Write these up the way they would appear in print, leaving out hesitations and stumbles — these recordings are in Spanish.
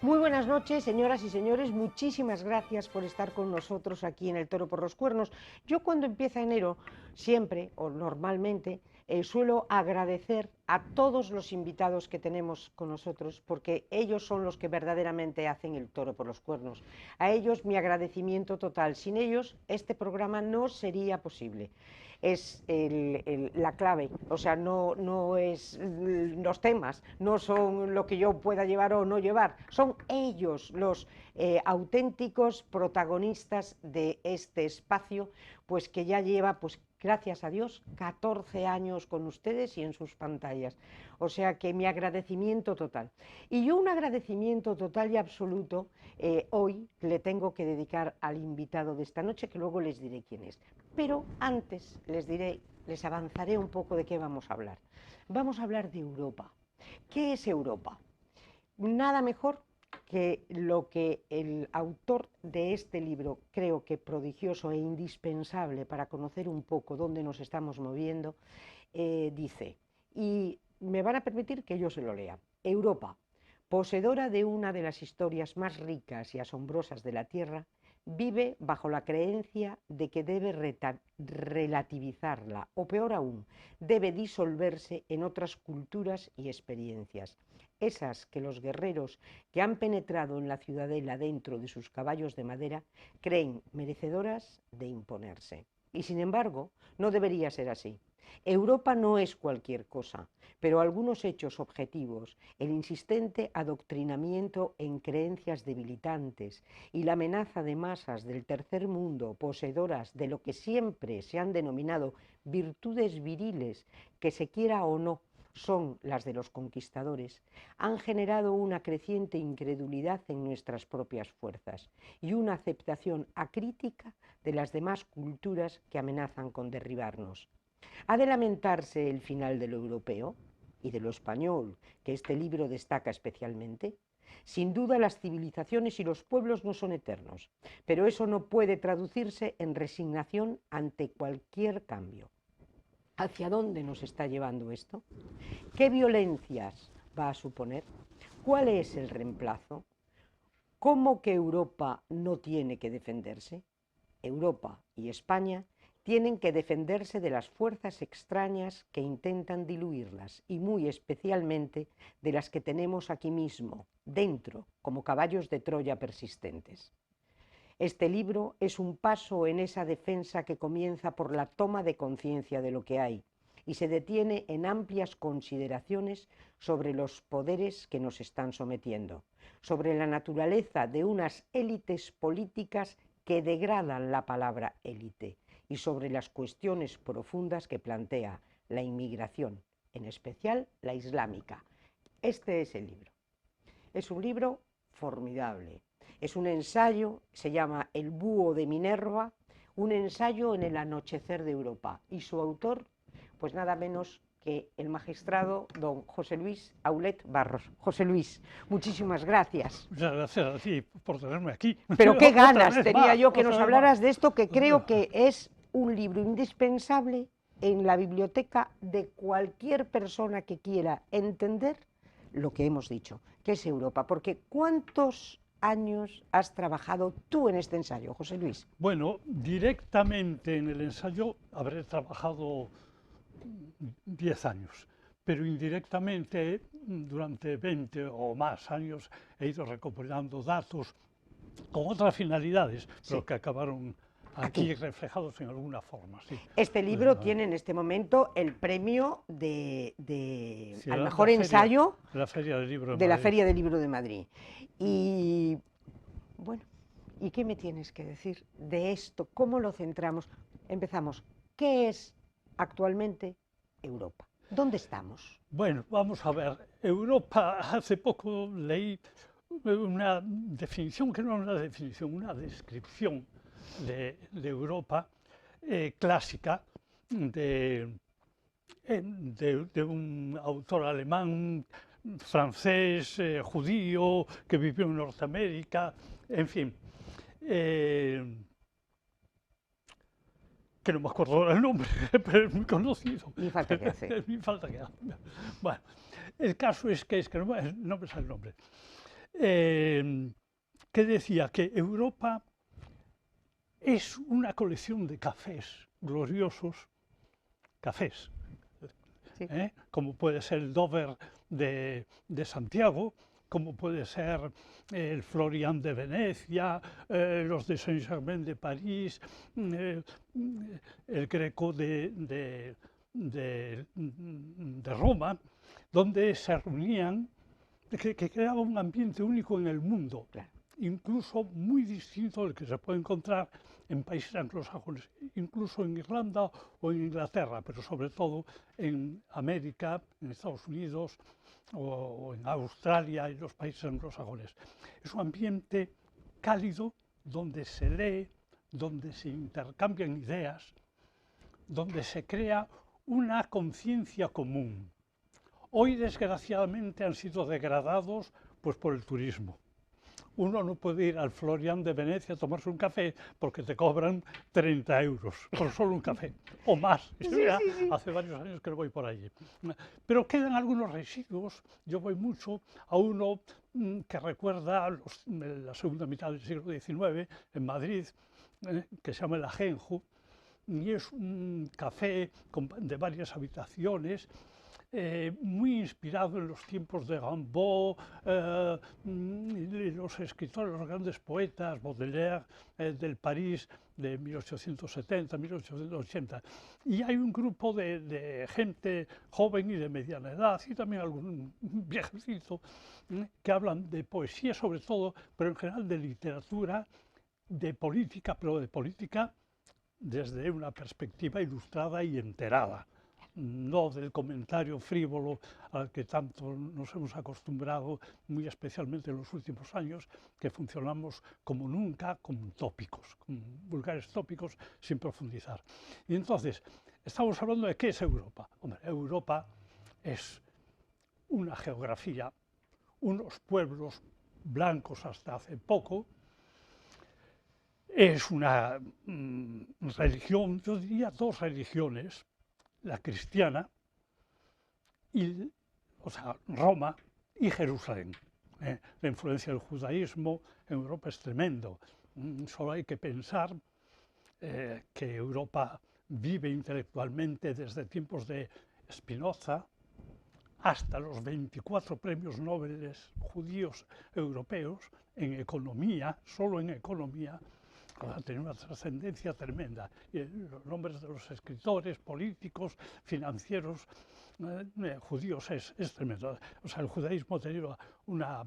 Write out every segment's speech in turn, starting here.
Muy buenas noches, señoras y señores. Muchísimas gracias por estar con nosotros aquí en El Toro por los Cuernos. Yo cuando empieza enero, siempre o normalmente, suelo agradecer a todos los invitados que tenemos con nosotros, porque ellos son los que verdaderamente hacen El Toro por los Cuernos. A ellos mi agradecimiento total. Sin ellos este programa no sería posible. Es la clave, o sea, no es los temas, no son lo que yo pueda llevar o no llevar, son ellos los auténticos protagonistas de este espacio, pues que ya lleva, pues gracias a Dios, 14 años con ustedes y en sus pantallas. O sea que mi agradecimiento total. Y yo un agradecimiento total y absoluto hoy le tengo que dedicar al invitado de esta noche, que luego les diré quién es. Pero antes les avanzaré un poco de qué vamos a hablar. Vamos a hablar de Europa. ¿Qué es Europa? Nada mejor que lo que el autor de este libro, creo que prodigioso e indispensable para conocer un poco dónde nos estamos moviendo, dice, y me van a permitir que yo se lo lea. Europa, poseedora de una de las historias más ricas y asombrosas de la Tierra, vive bajo la creencia de que debe relativizarla, o peor aún, debe disolverse en otras culturas y experiencias, esas que los guerreros que han penetrado en la ciudadela dentro de sus caballos de madera creen merecedoras de imponerse. Y sin embargo, no debería ser así. Europa no es cualquier cosa, pero algunos hechos objetivos, el insistente adoctrinamiento en creencias debilitantes y la amenaza de masas del tercer mundo poseedoras de lo que siempre se han denominado virtudes viriles, que se quiera o no son las de los conquistadores, han generado una creciente incredulidad en nuestras propias fuerzas y una aceptación acrítica de las demás culturas que amenazan con derribarnos. ¿Ha de lamentarse el final de lo europeo y de lo español, que este libro destaca especialmente? Sin duda las civilizaciones y los pueblos no son eternos, pero eso no puede traducirse en resignación ante cualquier cambio. ¿Hacia dónde nos está llevando esto? ¿Qué violencias va a suponer? ¿Cuál es el reemplazo? ¿Cómo que Europa no tiene que defenderse? Europa y España tienen que defenderse de las fuerzas extrañas que intentan diluirlas y muy especialmente de las que tenemos aquí mismo, dentro, como caballos de Troya persistentes. Este libro es un paso en esa defensa que comienza por la toma de conciencia de lo que hay y se detiene en amplias consideraciones sobre los poderes que nos están sometiendo, sobre la naturaleza de unas élites políticas que degradan la palabra élite y sobre las cuestiones profundas que plantea la inmigración, en especial la islámica. Este es el libro. Es un libro formidable. Es un ensayo, se llama El búho de Minerva, un ensayo en el anochecer de Europa. Y su autor, pues nada menos que el magistrado don José Luis Aulet Barros. José Luis, muchísimas gracias. Muchas gracias a ti por tenerme aquí. Pero qué Otra ganas vez tenía más, yo que otra nos vez hablaras más. de esto, que creo que es un libro indispensable en la biblioteca de cualquier persona que quiera entender lo que hemos dicho, que es Europa. Porque ¿cuántos años has trabajado tú en este ensayo, José Luis? Bueno, directamente en el ensayo habré trabajado 10 años, pero indirectamente durante 20 o más años he ido recopilando datos con otras finalidades, pero Sí. que acabaron aquí reflejados en alguna forma. Sí. Este libro tiene en este momento el premio Sí, al mejor ensayo la Feria del Libro de de la Madrid. Feria del Libro de Madrid. Y bueno, ¿y qué me tienes que decir de esto? ¿Cómo lo centramos? Empezamos. ¿Qué es actualmente Europa? ¿Dónde estamos? Bueno, vamos a ver. Europa, hace poco leí una definición, que no es una definición, una descripción de Europa clásica de un autor alemán, francés, judío, que vivió en Norteamérica, en fin. Que no me acuerdo ahora el nombre, pero es muy conocido. Ni falta que hace. Ni falta que hace. Bueno, el caso es que no me sale el nombre. que decía que Europa es una colección de cafés gloriosos, cafés, Sí. como puede ser el Dover de Santiago, como puede ser el Florian de Venecia, los de Saint-Germain de París, el Greco de Roma, donde se reunían, que creaba un ambiente único en el mundo, Claro. incluso muy distinto al que se puede encontrar en países anglosajones, incluso en Irlanda o en Inglaterra, pero sobre todo en América, en Estados Unidos o en Australia y los países anglosajones. Es un ambiente cálido donde se lee, donde se intercambian ideas, donde se crea una conciencia común. Hoy, desgraciadamente, han sido degradados pues, por el turismo. Uno no puede ir al Florian de Venecia a tomarse un café porque te cobran 30 euros por solo un café, o más. Sí, Ya sí, sí. hace varios años que no voy por allí. Pero quedan algunos residuos. Yo voy mucho a uno que recuerda la segunda mitad del siglo XIX en Madrid, que se llama el Ajenjo, y es un café de varias habitaciones, muy inspirado en los tiempos de Rimbaud, los escritores, los grandes poetas, Baudelaire, del París de 1870, 1880. Y hay un grupo de gente joven y de mediana edad, y también algún viejecito, que hablan de poesía sobre todo, pero en general de literatura, de política, pero de política desde una perspectiva ilustrada y enterada, no del comentario frívolo al que tanto nos hemos acostumbrado, muy especialmente en los últimos años, que funcionamos como nunca con tópicos, con vulgares tópicos sin profundizar. Y entonces, estamos hablando de qué es Europa. Hombre, Europa es una geografía, unos pueblos blancos hasta hace poco, es una religión, yo diría dos religiones, la cristiana, o sea, Roma y Jerusalén. La influencia del judaísmo en Europa es tremendo. Solo hay que pensar que Europa vive intelectualmente desde tiempos de Spinoza hasta los 24 premios Nobel judíos europeos en economía, solo en economía, ha tenido una trascendencia tremenda. Y los nombres de los escritores, políticos, financieros, judíos es tremendo. O sea, el judaísmo ha tenido una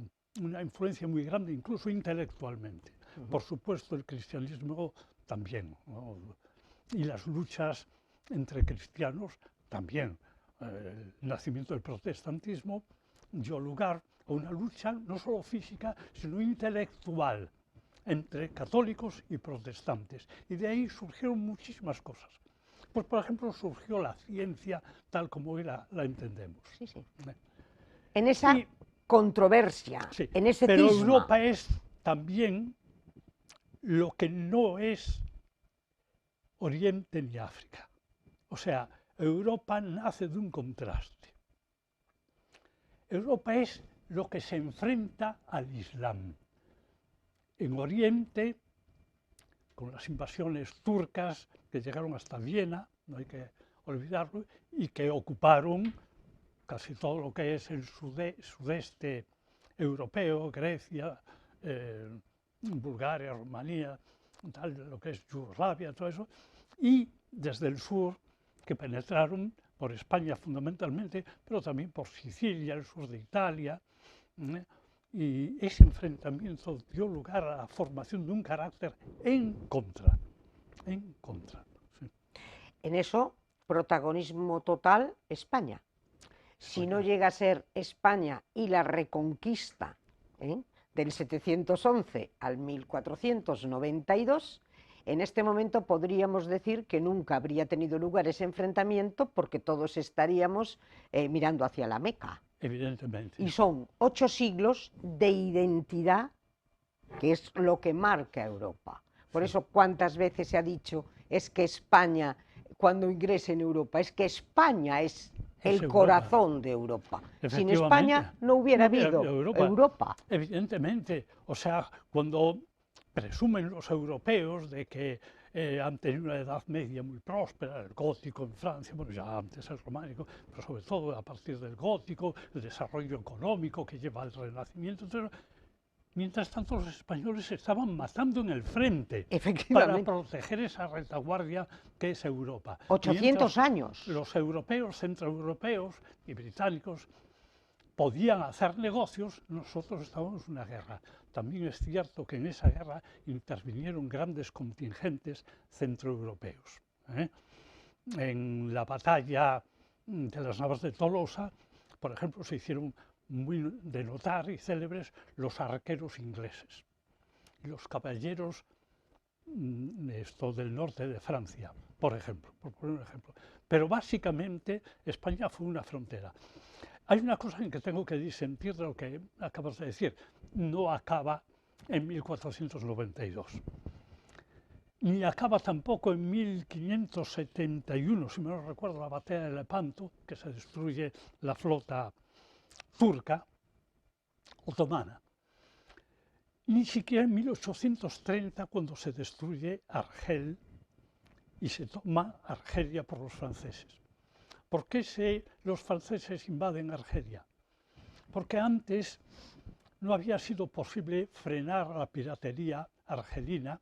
influencia muy grande, incluso intelectualmente. Por supuesto, el cristianismo también, ¿no? Y las luchas entre cristianos también. El nacimiento del protestantismo dio lugar a una lucha no solo física, sino intelectual entre católicos y protestantes. Y de ahí surgieron muchísimas cosas. Pues, por ejemplo, surgió la ciencia tal como hoy la entendemos. Sí, sí. En esa controversia, sí, en ese pero cisma. Europa es también lo que no es Oriente ni África. O sea, Europa nace de un contraste. Europa es lo que se enfrenta al Islam. En Oriente, con las invasiones turcas que llegaron hasta Viena, no hay que olvidarlo, y que ocuparon casi todo lo que es el sudeste europeo, Grecia, Bulgaria, Rumanía, tal, lo que es Yugoslavia, todo eso, y desde el sur, que penetraron por España fundamentalmente, pero también por Sicilia, el sur de Italia, y ese enfrentamiento dio lugar a la formación de un carácter en contra. Sí. En eso, protagonismo total, España. Si no llega a ser España y la reconquista del 711 al 1492, en este momento podríamos decir que nunca habría tenido lugar ese enfrentamiento porque todos estaríamos mirando hacia la Meca. Evidentemente. Y son 8 siglos de identidad, que es lo que marca Europa. Por eso, ¿cuántas veces se ha dicho es que España, cuando ingrese en Europa, es que España es es el Europa. corazón de Europa. Sin Efectivamente. España no hubiera habido Europa. Europa. Evidentemente, o sea, cuando presumen los europeos de que han tenido una Edad Media muy próspera, el gótico en Francia, bueno, ya antes el románico, pero sobre todo a partir del gótico, el desarrollo económico que lleva al Renacimiento, etc. Mientras tanto, los españoles se estaban matando en el frente para Efectivamente. proteger esa retaguardia que es Europa. 800 Mientras años. los europeos, centroeuropeos y británicos podían hacer negocios, nosotros estábamos en una guerra. También es cierto que en esa guerra intervinieron grandes contingentes centroeuropeos. En la batalla de las Navas de Tolosa, por ejemplo, se hicieron muy de notar y célebres los arqueros ingleses y los caballeros del norte de Francia, por ejemplo, por poner un ejemplo. Pero básicamente España fue una frontera. Hay una cosa en que tengo que disentir de lo que acabas de decir. No acaba en 1492. Ni acaba tampoco en 1571, si me lo recuerdo, la batalla de Lepanto, que se destruye la flota turca, otomana. Ni siquiera en 1830, cuando se destruye Argel y se toma Argelia por los franceses. ¿Por qué los franceses invaden Argelia? Porque antes no había sido posible frenar la piratería argelina,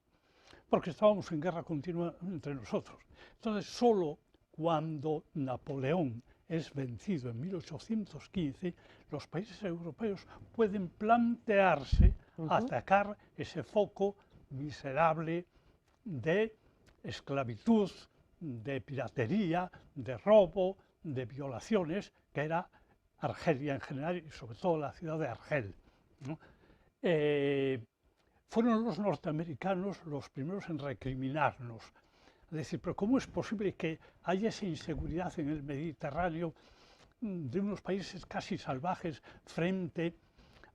porque estábamos en guerra continua entre nosotros. Entonces, solo cuando Napoleón es vencido en 1815, los países europeos pueden plantearse atacar ese foco miserable de esclavitud, de piratería, de robo, de violaciones, que era Argelia en general y sobre todo la ciudad de Argel, ¿no? Fueron los norteamericanos los primeros en recriminarnos. Es decir, pero ¿cómo es posible que haya esa inseguridad en el Mediterráneo de unos países casi salvajes frente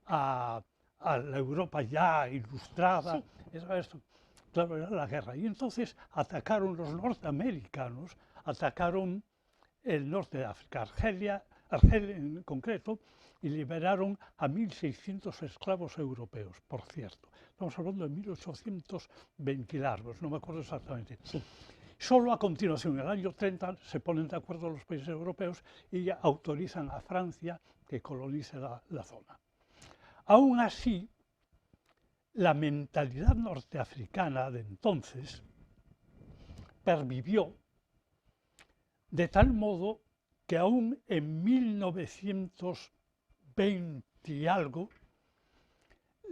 a la Europa ya ilustrada? Sí. Esto, claro, era la guerra. Y entonces atacaron los norteamericanos, atacaron el norte de África, Argel en concreto, y liberaron a 1.600 esclavos europeos, por cierto. Estamos hablando de 1820 largos, no me acuerdo exactamente. Sí. Solo a continuación, en el año 30, se ponen de acuerdo los países europeos y autorizan a Francia que colonice la zona. Aún así, la mentalidad norteafricana de entonces pervivió de tal modo que aún en 1920 y algo,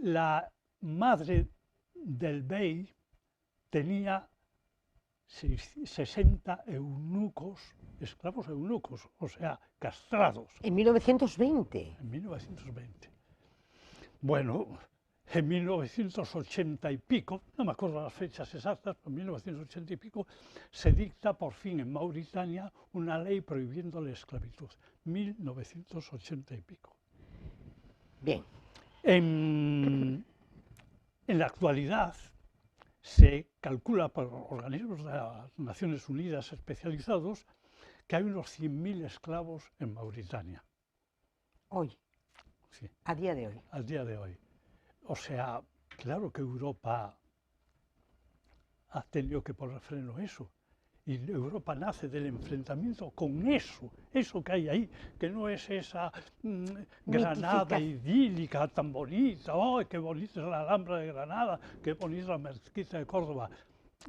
la madre del bey tenía 60 eunucos, esclavos eunucos, o sea, castrados. En 1920. En 1920. Bueno, en 1980 y pico, no me acuerdo las fechas exactas, pero en 1980 y pico, se dicta por fin en Mauritania una ley prohibiendo la esclavitud. 1980 y pico. Bien. En la actualidad se calcula por organismos de las Naciones Unidas especializados que hay unos 100.000 esclavos en Mauritania. Hoy. Sí. A día de hoy. Al día de hoy. O sea, claro que Europa ha tenido que poner freno a eso. Y Europa nace del enfrentamiento con eso que hay ahí, que no es esa Granada idílica tan bonita. ¡Ay, qué bonita es la Alhambra de Granada! ¡Qué bonita la Mezquita de Córdoba!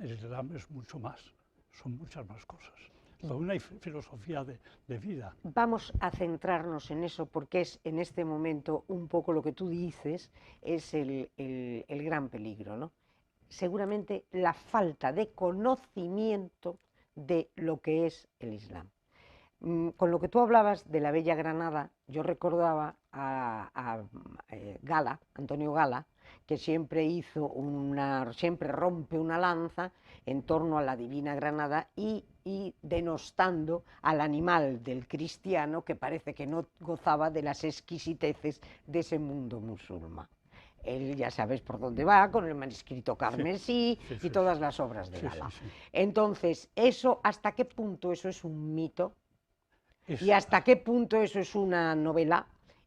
El Islam es mucho más, son muchas más cosas. Toda una filosofía de vida. Vamos a centrarnos en eso porque es en este momento un poco lo que tú dices, es el gran peligro, ¿no? Seguramente la falta de conocimiento de lo que es el Islam. Con lo que tú hablabas de la Bella Granada, yo recordaba a Gala, Antonio Gala, que siempre siempre rompe una lanza en torno a la Divina Granada y denostando al animal del cristiano que parece que no gozaba de las exquisiteces de ese mundo musulmán. Él ya sabes por dónde va, con el manuscrito carmesí y todas las obras de Gala. Entonces, ¿hasta qué punto eso es un mito? y hasta qué punto eso es una novela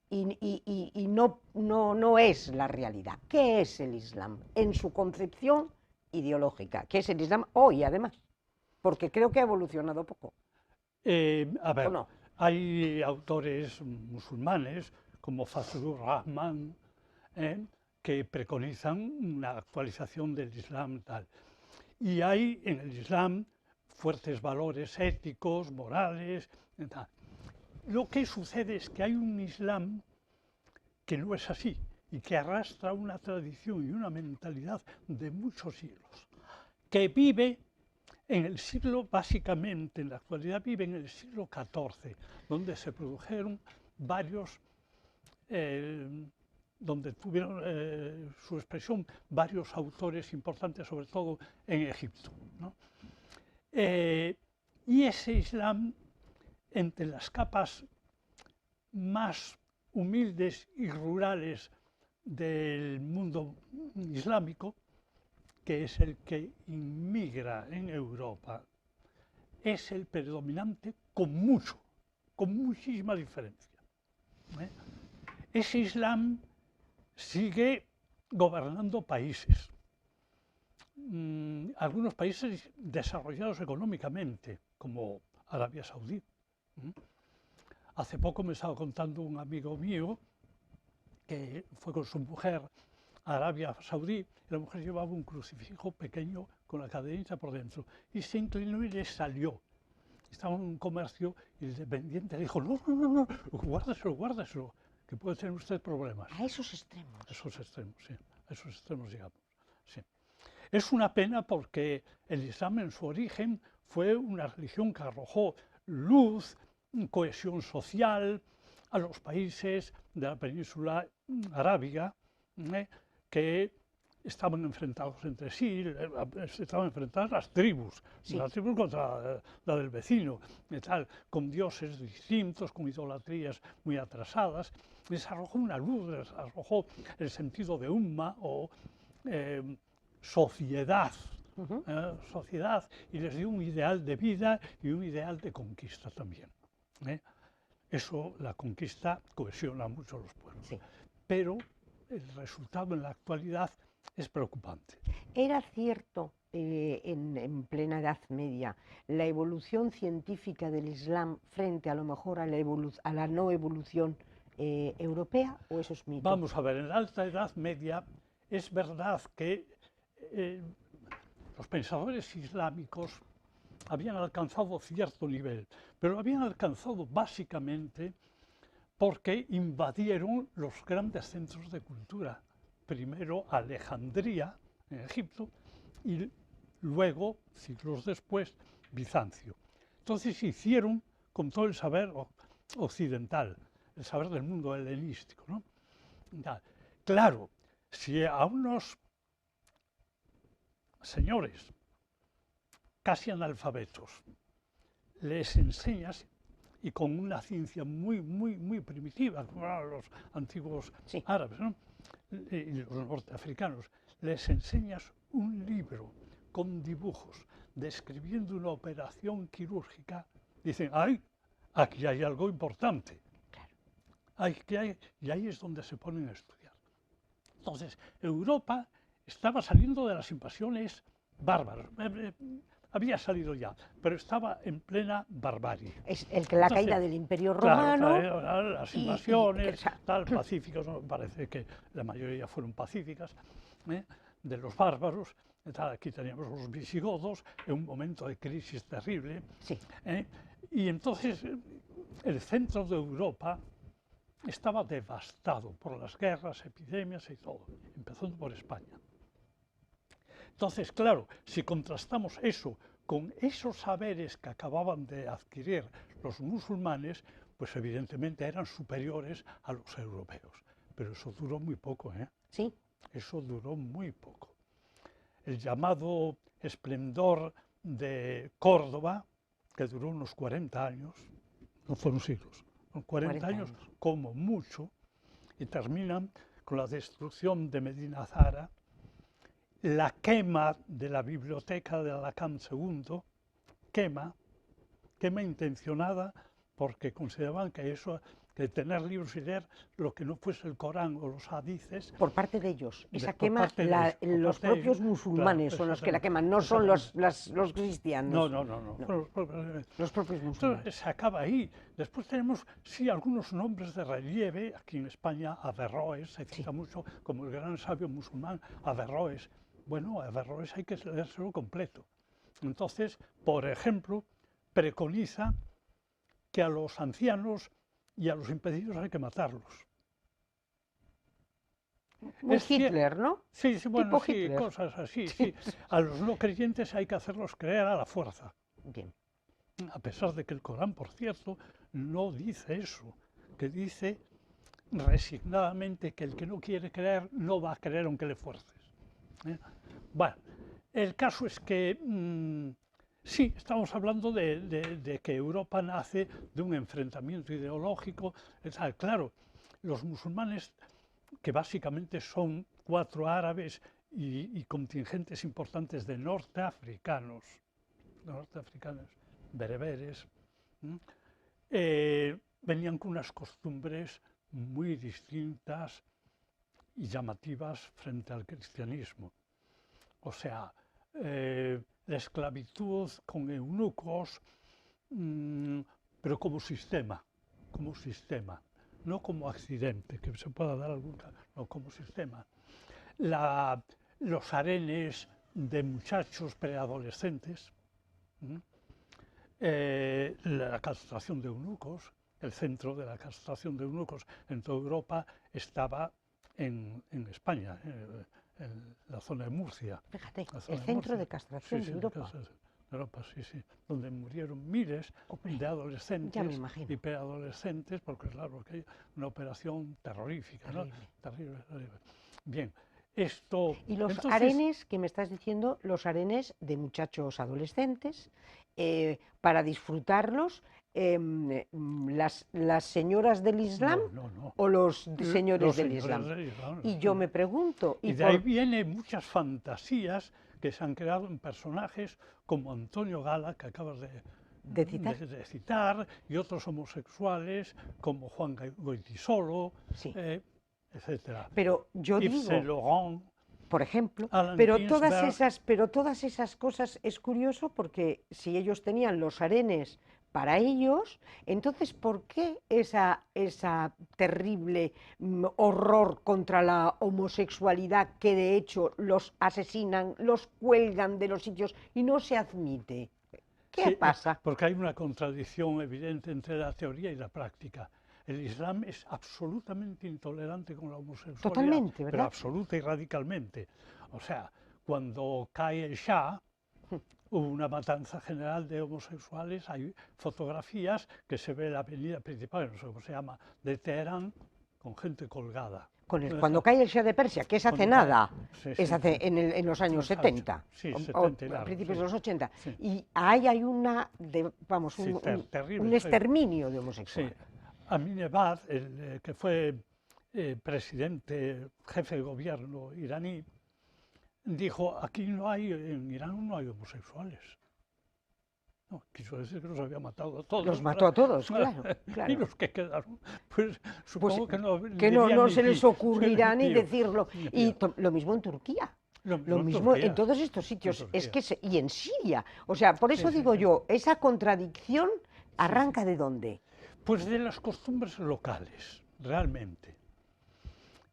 y no es la realidad. ¿Qué es el Islam en su concepción ideológica? ¿Qué es el Islam hoy, además? Porque creo que ha evolucionado poco, A ¿o ver, no? hay autores musulmanes como Fazlur Rahman, que preconizan una actualización del Islam tal. Y hay en el Islam fuertes valores éticos, morales, tal. Lo que sucede es que hay un Islam que no es así y que arrastra una tradición y una mentalidad de muchos siglos, que vive en el siglo, básicamente en la actualidad vive en el siglo XIV, donde se produjeron varios, donde tuvieron su expresión varios autores importantes, sobre todo en Egipto, ¿no? Y ese Islam, entre las capas más humildes y rurales del mundo islámico, que es el que inmigra en Europa, es el predominante con muchísima diferencia. Ese Islam sigue gobernando países, algunos países desarrollados económicamente, como Arabia Saudí. Hace poco me estaba contando un amigo mío que fue con su mujer a Arabia Saudí y la mujer llevaba un crucifijo pequeño con la cadenita por dentro y se inclinó y le salió. Estaba en un comercio y el dependiente le dijo, no, guárdeselo, guárdeselo, que puede tener usted problemas. A esos extremos. A esos extremos, sí, a esos extremos llegamos. Sí. Es una pena porque el Islam en su origen fue una religión que arrojó luz, cohesión social a los países de la península arábiga, que estaban enfrentados entre sí, estaban enfrentadas las tribus contra la del vecino, tal, con dioses distintos, con idolatrías muy atrasadas. Les arrojó una luz, les arrojó el sentido de umma o sociedad, sociedad, y les dio un ideal de vida y un ideal de conquista también. Eso, la conquista, cohesiona mucho a los pueblos. Sí. Pero el resultado en la actualidad es preocupante. ¿Era cierto en plena Edad Media la evolución científica del Islam frente a lo mejor a la no evolución europea o eso es mito? Vamos a ver, en la Alta Edad Media es verdad que los pensadores islámicos habían alcanzado cierto nivel, pero lo habían alcanzado básicamente porque invadieron los grandes centros de cultura. Primero Alejandría, en Egipto, y luego, siglos después, Bizancio. Entonces hicieron con todo el saber occidental, el saber del mundo helenístico, ¿no? Claro, si a unos señores casi analfabetos les enseñas, y con una ciencia muy primitiva, como eran los antiguos árabes, ¿no? Y los norteafricanos, les enseñas un libro con dibujos describiendo una operación quirúrgica, dicen, ¡ay! Aquí hay algo importante. Y ahí es donde se ponen a estudiar. Entonces, Europa estaba saliendo de las invasiones bárbaras. Había salido ya, pero estaba en plena barbarie. Es la caída del Imperio Romano. Claro, las invasiones, pacíficas, ¿no? Parece que la mayoría fueron pacíficas, de los bárbaros. Aquí teníamos los visigodos, en un momento de crisis terrible. Sí. Y entonces el centro de Europa estaba devastado por las guerras, epidemias y todo, empezando por España. Entonces, claro, si contrastamos eso con esos saberes que acababan de adquirir los musulmanes, pues evidentemente eran superiores a los europeos. Pero eso duró muy poco, ¿eh? Sí. Eso duró muy poco. El llamado esplendor de Córdoba, que duró unos 40 años, no fueron siglos, son 40 años como mucho, y terminan con la destrucción de Medina Zara, la quema de la biblioteca de Alacant II, quema intencionada porque consideraban que eso, que tener libros y leer lo que no fuese el Corán o los hadices. Por parte de ellos. Esa Por quema, parte de ellos, por los parte de propios ellos, musulmanes claro, son los que la exactamente, queman, no son exactamente. los cristianos. No, no, no, no. No, Los- los propios musulmanes. Entonces se acaba ahí. Después tenemos, sí, algunos nombres de relieve. Aquí en España, Averroes, se cita Sí. mucho como el gran sabio musulmán Averroes. Bueno, Averroes hay que leérselo completo. Entonces, por ejemplo, preconiza que a los ancianos y a los impedidos hay que matarlos. Muy Es cier- Hitler, ¿no? Sí, sí, bueno, Tipo sí, Hitler. cosas así, sí. A los no creyentes hay que hacerlos creer a la fuerza. Bien. A pesar de que el Corán, por cierto, no dice eso, que dice resignadamente que el que no quiere creer no va a creer aunque le fuerces. ¿Eh? Bueno, el caso es que sí, estamos hablando de que Europa nace de un enfrentamiento ideológico. Claro, los musulmanes, que básicamente son 4 árabes y contingentes importantes de norteafricanos, bereberes, venían con unas costumbres muy distintas y llamativas frente al cristianismo. O sea, la esclavitud con eunucos, pero como sistema, no como accidente, que se pueda dar algún caso, no como sistema. Los harenes de muchachos preadolescentes, la castración de eunucos, el centro de la castración de eunucos en toda Europa estaba en España, en la zona de Murcia. Fíjate, La el zona de centro Murcia. de castración Sí, de sí, Europa. de Europa, sí, sí, donde murieron miles Hombre, de ya me adolescentes imagino. y preadolescentes, porque claro, que hay una operación terrorífica, ¿no? Terrible. Terrible, terrible. Bien, esto, Y los entonces, arenes, que me estás diciendo, los arenes de muchachos adolescentes, para disfrutarlos, las señoras del Islam no. o los señores Los del señores Islam. del Islam. Y yo me pregunto, Y ¿y de ahí por vienen muchas fantasías que se han creado en personajes como Antonio Gala, que acabas de citar? de citar, y otros homosexuales como Juan Goytisolo, Sí, etcétera. pero yo Yves Saint digo, Laurent, por ejemplo, Allen pero Ginsberg. todas esas cosas es curioso porque si ellos tenían los arenes para ellos, entonces ¿por qué esa terrible horror contra la homosexualidad que de hecho los asesinan, los cuelgan de los sitios y no se admite? ¿Qué Sí, pasa? porque hay una contradicción evidente entre la teoría y la práctica. El Islam es absolutamente intolerante con la homosexualidad, Totalmente, pero ¿verdad? absoluta y radicalmente. O sea, cuando cae el Shah, hubo una matanza general de homosexuales, hay fotografías que se ve la avenida principal, no sé cómo se llama, de Teherán, con gente colgada. Cuando cae el Shah de Persia, que es hace Cuando cae, nada, sí, es sí, hace, en los años los 70, sí, o 70 y a largo, principios sí, de los 80, sí, y ahí hay vamos, sí, terrible, un exterminio de sí. homosexuales. Amin Ebad, que fue presidente, jefe de gobierno iraní, dijo, aquí no hay, en Irán no hay homosexuales. No, quiso decir que los había matado a todos. Los mató a todos, claro, Y claro. los que quedaron, pues Pues supongo que no que no, dirían no ni se les pío, ocurrirá ni pío, decirlo. ni Y pío. lo mismo en Turquía. Lo Lo mismo en mismo en Turquía, todos estos en sitios. Es Turquía. que y en Siria. O sea, por Sí, eso sí, digo sí. yo, esa contradicción Sí, sí. arranca de dónde. Pues de las costumbres locales, realmente.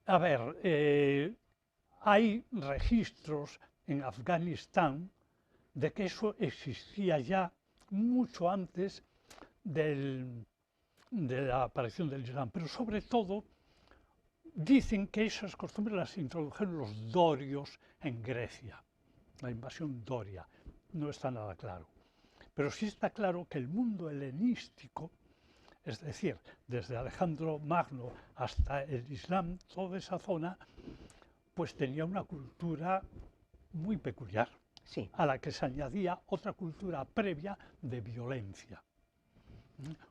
A ver, hay registros en Afganistán de que eso existía ya mucho antes de la aparición del Islam, pero sobre todo dicen que esas costumbres las introdujeron los dorios en Grecia, la invasión doria. No está nada claro. Pero sí está claro que el mundo helenístico, es decir, desde Alejandro Magno hasta el Islam, toda esa zona, pues tenía una cultura muy peculiar, Sí, a la que se añadía otra cultura previa de violencia.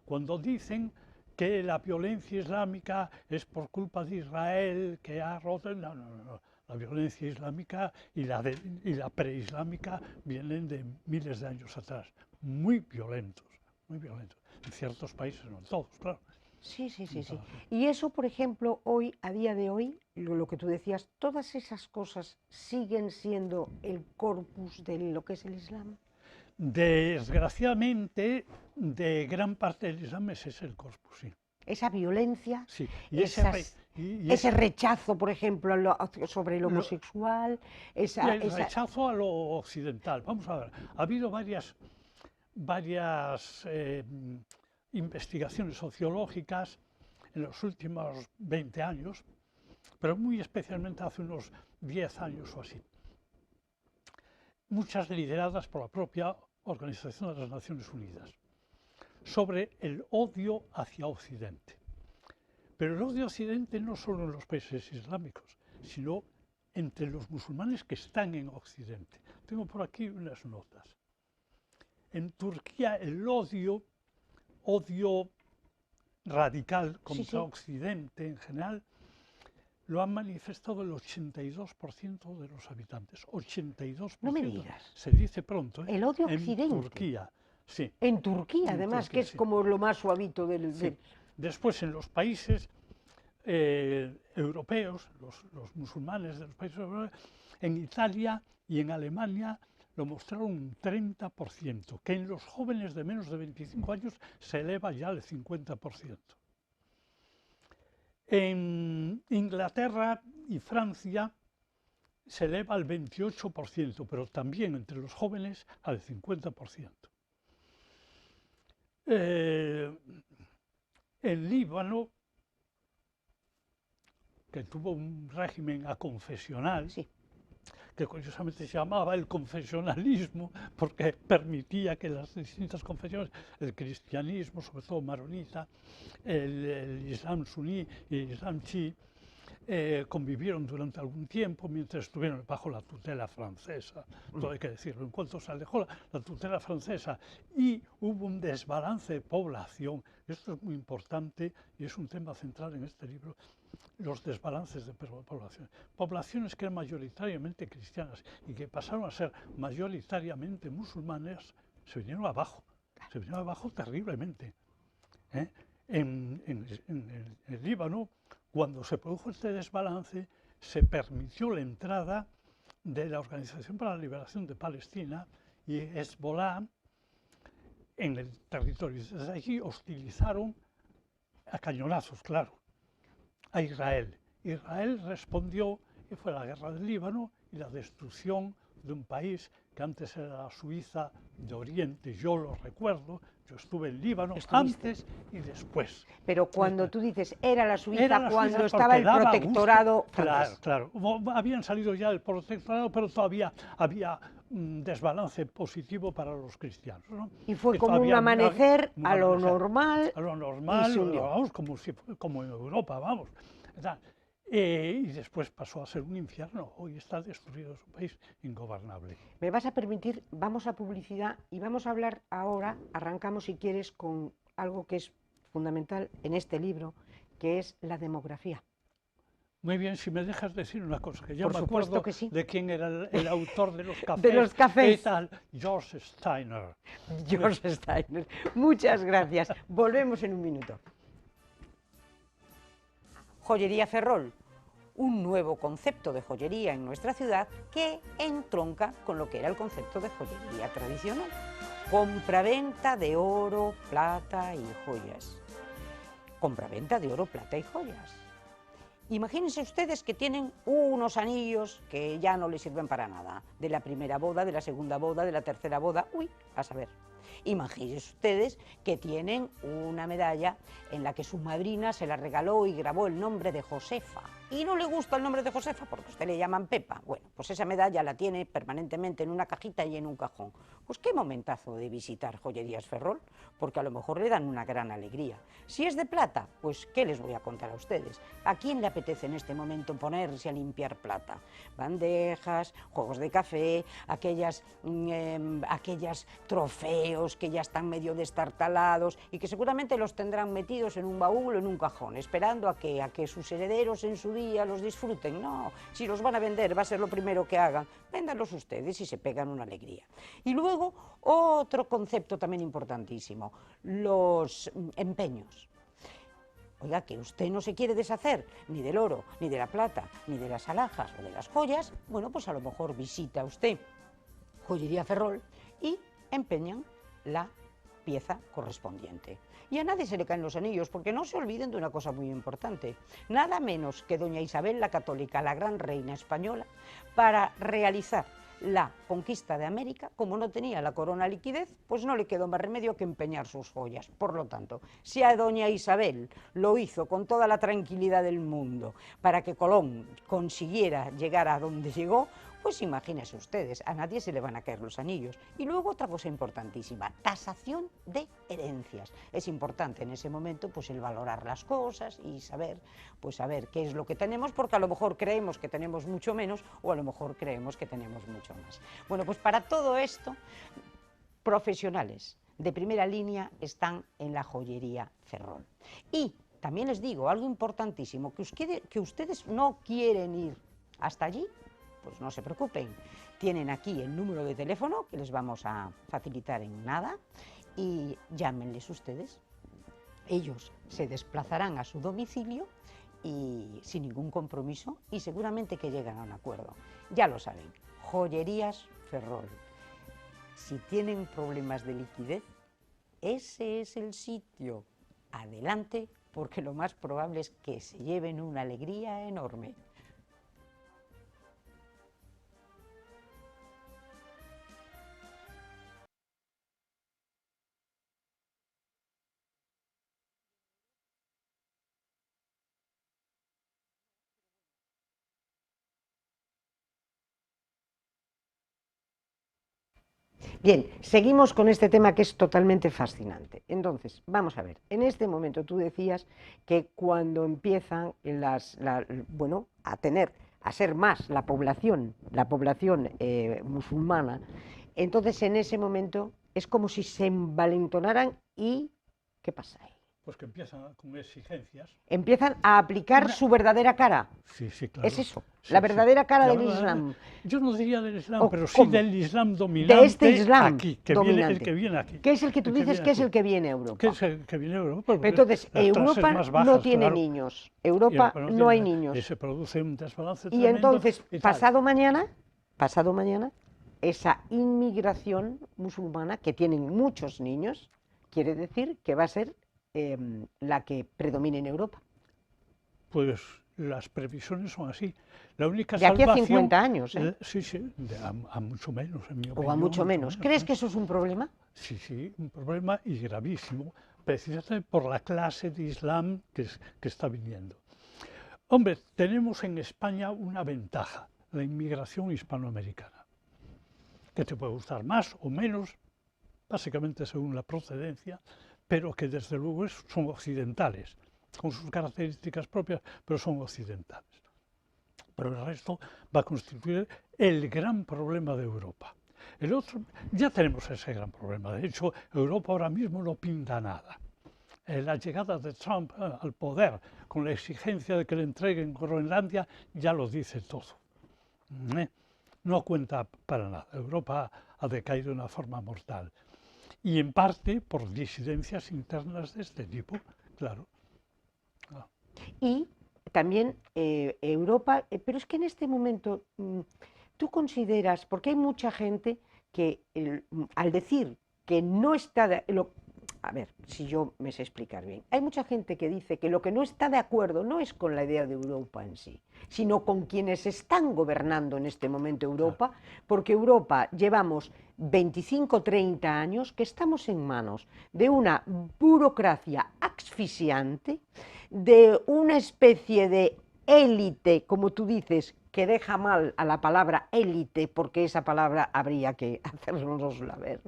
Cuando dicen que la violencia islámica es por culpa de Israel, que ha roto... No, no, no. La violencia islámica y la preislámica vienen de miles de años atrás, muy violentos, muy violentos. en ciertos países, no en todos, claro. Sí, sí, sí, sí. Entonces, Y eso, por ejemplo, hoy, a día de hoy, lo que tú decías, todas esas cosas siguen siendo el corpus de lo que es el Islam. desgraciadamente, de gran parte del Islam ese es el corpus, sí. Esa violencia, Sí, y ese rechazo, por ejemplo, sobre el lo- homosexual, y el rechazo a lo occidental. Vamos a ver, ha habido varias investigaciones sociológicas en los últimos 20 años, pero muy especialmente hace unos 10 años o así. Muchas lideradas por la propia Organización de las Naciones Unidas, sobre el odio hacia Occidente. Pero el odio a Occidente no solo en los países islámicos, sino entre los musulmanes que están en Occidente. Tengo por aquí unas notas. En Turquía el odio radical contra Occidente en general, lo han manifestado el 82% de los habitantes. 82%. No me digas. Se dice pronto, ¿eh? El odio a Occidente. En Turquía, sí. En Turquía, En además, Turquía, que es sí. como lo más suavito del... Sí. Después, en los países europeos, los musulmanes de los países europeos, en Italia y en Alemania lo mostraron un 30%, que en los jóvenes de menos de 25 años se eleva ya al 50%. En Inglaterra y Francia se eleva al 28%, pero también entre los jóvenes al 50%. En Líbano, que tuvo un régimen aconfesional, Sí. que curiosamente se llamaba el confesionalismo, porque permitía que las distintas confesiones, el cristianismo, sobre todo maronita, el islam suní y el islam chií, convivieron durante algún tiempo mientras estuvieron bajo la tutela francesa, todo hay que decirlo. En cuanto se alejó la tutela francesa y hubo un desbalance de población, esto es muy importante y es un tema central en este libro, los desbalances de población. Poblaciones que eran mayoritariamente cristianas y que pasaron a ser mayoritariamente musulmanes, se vinieron abajo terriblemente. En el Líbano, cuando se produjo este desbalance, se permitió la entrada de la Organización para la Liberación de Palestina y Hezbollah en el territorio. Desde allí hostilizaron a cañonazos, claro, a Israel. Israel respondió y fue la guerra del Líbano y la destrucción de un país que antes era la Suiza de Oriente. Yo lo recuerdo, yo estuve en Líbano antes y después. Pero cuando tú dices era la Suiza, Era la cuando Suiza estaba el porque daba protectorado gusto. francés. Claro, habían salido ya del protectorado, pero todavía había un desbalance positivo para los cristianos, ¿no? Y fue Que como un todavía amanecer un a lo amanecer normal. a lo normal, y se hundió. vamos, como en Europa, vamos. Y después pasó a ser un infierno. Hoy está destruido, es un país ingobernable. Me vas a permitir, vamos a publicidad y vamos a hablar ahora, arrancamos si quieres con algo que es fundamental en este libro, que es la demografía. Muy bien, si me dejas decir una cosa, que ya Por me supuesto acuerdo que sí. de quién era el autor de los cafés. De los cafés. ¿Qué tal? George Steiner. George Steiner. Muchas gracias. Volvemos en un minuto. Joyería Ferrol, un nuevo concepto de joyería en nuestra ciudad que entronca con lo que era el concepto de joyería tradicional. Compraventa de oro, plata y joyas. Compraventa de oro, plata y joyas. Imagínense ustedes que tienen unos anillos que ya no les sirven para nada, de la primera boda, de la segunda boda, de la tercera boda, uy, a saber. Imagínense ustedes que tienen una medalla en la que su madrina se la regaló y grabó el nombre de Josefa. Y no le gusta el nombre de Josefa porque a usted le llaman Pepa. Bueno, pues esa medalla la tiene permanentemente en una cajita y en un cajón. Pues qué momentazo de visitar Joyerías Ferrol, porque a lo mejor le dan una gran alegría. Si es de plata, pues ¿qué les voy a contar a ustedes? ¿A quién le apetece en este momento ponerse a limpiar plata? Bandejas, juegos de café, aquellos trofeos que ya están medio destartalados y que seguramente los tendrán metidos en un baúl o en un cajón, esperando a que sus herederos en su día, los disfruten. No, si los van a vender va a ser lo primero que hagan. Véndanlos ustedes y se pegan una alegría. Y luego, otro concepto también importantísimo, los empeños. Oiga, que usted no se quiere deshacer ni del oro, ni de la plata, ni de las alhajas o de las joyas, bueno, pues a lo mejor visita usted Joyería Ferrol y empeñan la pieza correspondiente. Y a nadie se le caen los anillos, porque no se olviden de una cosa muy importante. Nada menos que doña Isabel la Católica, la gran reina española, para realizar la conquista de América, como no tenía la corona liquidez, pues no le quedó más remedio que empeñar sus joyas. Por lo tanto, si a doña Isabel lo hizo con toda la tranquilidad del mundo para que Colón consiguiera llegar a donde llegó, pues imagínense ustedes, a nadie se le van a caer los anillos. Y luego otra cosa importantísima, tasación de herencias. Es importante en ese momento pues el valorar las cosas y saber, pues saber qué es lo que tenemos, porque a lo mejor creemos que tenemos mucho menos o a lo mejor creemos que tenemos mucho más. Bueno, pues para todo esto, profesionales de primera línea están en la joyería Ferrol. Y también les digo algo importantísimo, que ustedes no quieren ir hasta allí, pues no se preocupen, tienen aquí el número de teléfono que les vamos a facilitar en nada y llámenles ustedes. Ellos se desplazarán a su domicilio y sin ningún compromiso y seguramente que llegan a un acuerdo. Ya lo saben, Joyerías Ferrol. Si tienen problemas de liquidez, ese es el sitio. Adelante, porque lo más probable es que se lleven una alegría enorme. Bien, seguimos con este tema que es totalmente fascinante. Entonces, vamos a ver, en este momento tú decías que cuando empiezan a ser más la población musulmana, entonces en ese momento es como si se envalentonaran y ¿qué pasa ahí? Pues que empiezan con exigencias. Empiezan a aplicar su verdadera cara. Sí, sí, claro. Es eso, sí, la verdadera cara La del verdadera, Islam. Yo no diría del Islam, ¿O pero sí cómo? del Islam dominante. De este Islam aquí, dominante. El que viene aquí. ¿Qué es el que tú dices que es el que viene a Europa? ¿Qué es el que viene a Europa? Porque Entonces, las Europa clases más bajas, no tiene claro, niños. Europa no hay niños. Y se produce un desbalance Y tremendo entonces, y tal. pasado mañana, esa inmigración musulmana, que tienen muchos niños, quiere decir que va a ser la que predomine en Europa. Pues las previsiones son así. La única De aquí a salvación, 50 años, ¿eh? Sí, sí, a mucho menos, en mi opinión. O a mucho menos. ¿Crees que eso es un problema? Sí, sí, un problema y gravísimo, precisamente por la clase de Islam que está viniendo. Hombre, tenemos en España una ventaja, la inmigración hispanoamericana, que te puede gustar más o menos, básicamente según la procedencia, pero que desde luego son occidentales, con sus características propias, pero son occidentales. Pero el resto va a constituir el gran problema de Europa. El otro, ya tenemos ese gran problema, de hecho Europa ahora mismo no pinta nada. La llegada de Trump al poder, con la exigencia de que le entreguen Groenlandia, ya lo dice todo. No cuenta para nada, Europa ha decaído de una forma mortal. Y en parte por disidencias internas de este tipo, claro. Y también Europa, pero es que en este momento tú consideras, porque hay mucha gente que al decir que no está, a ver, si yo me sé explicar bien, hay mucha gente que dice que lo que no está de acuerdo no es con la idea de Europa en sí, sino con quienes están gobernando en este momento Europa, porque Europa llevamos 25, 30 años que estamos en manos de una burocracia asfixiante, de una especie de élite, como tú dices, que deja mal a la palabra élite, porque esa palabra habría que hacérnosla ver,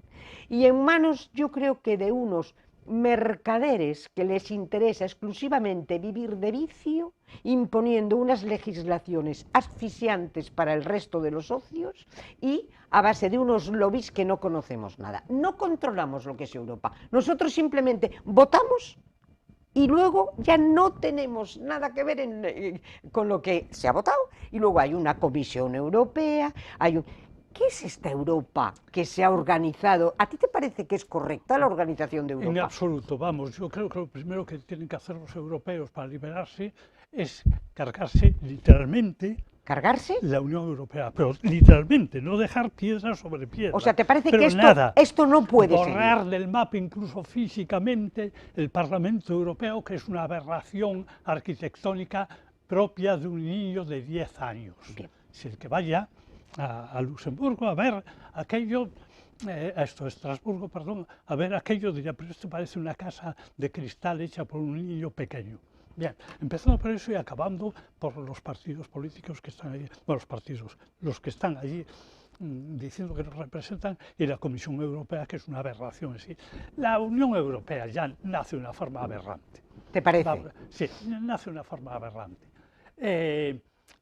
y en manos, yo creo que de unos mercaderes que les interesa exclusivamente vivir de vicio, imponiendo unas legislaciones asfixiantes para el resto de los socios y a base de unos lobbies que no conocemos nada. No controlamos lo que es Europa. Nosotros simplemente votamos y luego ya no tenemos nada que ver con lo que se ha votado, y luego hay una Comisión Europea, ¿Qué es esta Europa que se ha organizado? ¿A ti te parece que es correcta la organización de En Europa? absoluto, vamos, yo creo que lo primero que tienen que hacer los europeos para liberarse es cargarse literalmente ¿Cargarse? la Unión Europea, pero literalmente, no dejar piedra sobre piedra. O sea, ¿te parece pero que nada, esto no puede borrar seguir? del mapa incluso físicamente el Parlamento Europeo, que es una aberración arquitectónica propia de un niño de 10 años. Bien. Si el que vaya a Luxemburgo a ver aquello, a Estrasburgo, perdón, a ver aquello, diría, pero esto parece una casa de cristal hecha por un niño pequeño. Bien, empezando por eso y acabando por los partidos políticos que están allí, bueno, los partidos, los que están allí diciendo que nos representan, y la Comisión Europea, que es una aberración en sí. La Unión Europea ya nace de una forma aberrante. ¿Te parece? Sí, nace de una forma aberrante.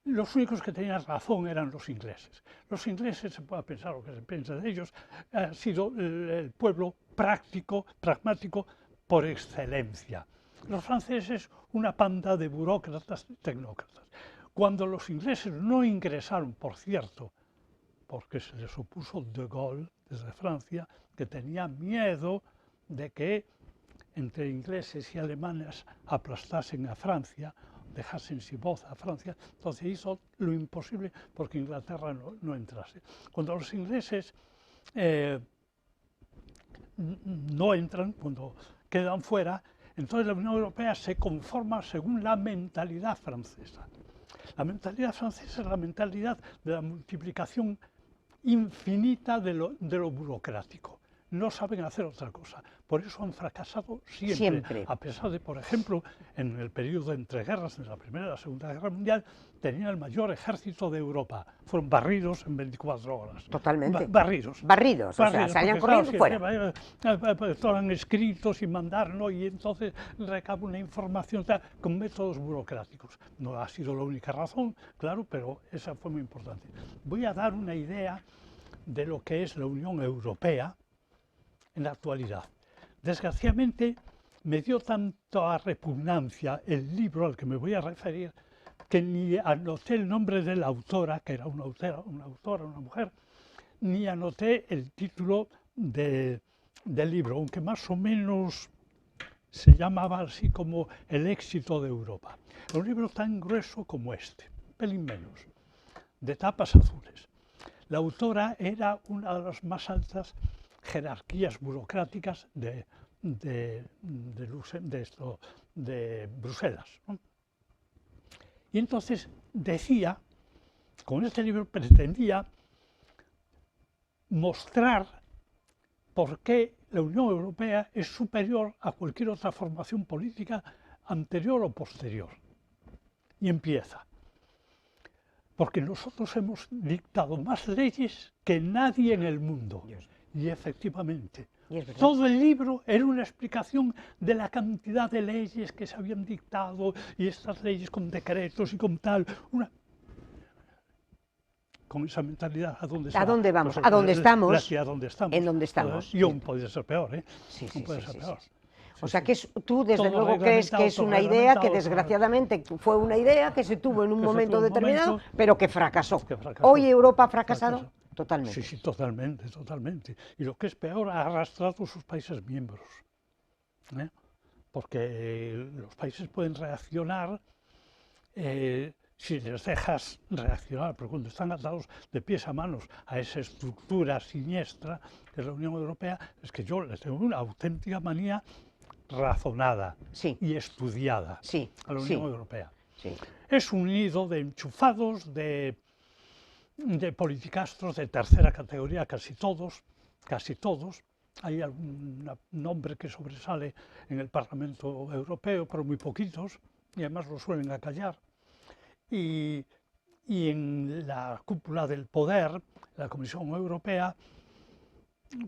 Los únicos que tenían razón eran los ingleses. Los ingleses, se puede pensar lo que se piensa de ellos, ha sido el pueblo práctico, pragmático por excelencia. Los franceses, una panda de burócratas y tecnócratas. Cuando los ingleses no ingresaron, por cierto, porque se les opuso de Gaulle desde Francia, que tenía miedo de que entre ingleses y alemanes aplastasen a Francia, dejasen sin voz a Francia, entonces hizo lo imposible porque Inglaterra no entrase. Cuando los ingleses no entran, cuando quedan fuera, entonces la Unión Europea se conforma según la mentalidad francesa. La mentalidad francesa es la mentalidad de la multiplicación infinita de lo burocrático. No saben hacer otra cosa. Por eso han fracasado siempre. A pesar de, por ejemplo, en el periodo de entreguerras, en la Primera y la Segunda Guerra Mundial, tenían el mayor ejército de Europa. Fueron barridos en 24 horas. Totalmente. Barridos. Barridos, o sea, salían corriendo fuera. Estaban escritos y mandar, ¿no? Y entonces recaba una información con métodos burocráticos. No ha sido la única razón, claro, pero esa fue muy importante. Voy a dar una idea de lo que es la Unión Europea en la actualidad. Desgraciadamente, me dio tanta repugnancia el libro al que me voy a referir, que ni anoté el nombre de la autora, que era una mujer, ni anoté el título del libro, aunque más o menos se llamaba así como El éxito de Europa. Un libro tan grueso como este, pelín menos, de tapas azules. La autora era una de las más altas jerarquías burocráticas de Bruselas, ¿no? Y entonces decía, con este libro pretendía mostrar por qué la Unión Europea es superior a cualquier otra formación política anterior o posterior. Y empieza. Porque nosotros hemos dictado más leyes que nadie en el mundo. Y efectivamente, todo el libro era una explicación de la cantidad de leyes que se habían dictado, y estas leyes con decretos y con tal. Con esa mentalidad, ¿a dónde ¿A dónde vamos? Pues, ¿A dónde estamos? ¿A dónde estamos? En dónde estamos. Y aún puede ser peor, ¿eh? Sí, sí, puede ser peor. Sí. O sea, que tú desde todo luego crees que es una idea que desgraciadamente fue una idea que se tuvo en un momento determinado, pero que fracasó. ¿Hoy Europa ha fracasado? Totalmente. Sí, totalmente, totalmente. Y lo que es peor, ha arrastrado sus países miembros. ¿Eh? Porque los países pueden reaccionar si les dejas reaccionar, pero cuando están atados de pies a manos a esa estructura siniestra que es la Unión Europea, es que yo les tengo una auténtica manía razonada y estudiada a la Unión Europea. Sí. Es un nido de enchufados, de politicastros de tercera categoría, casi todos. Hay algún nombre que sobresale en el Parlamento Europeo, pero muy poquitos, y además lo suelen acallar. Y en la cúpula del poder, la Comisión Europea,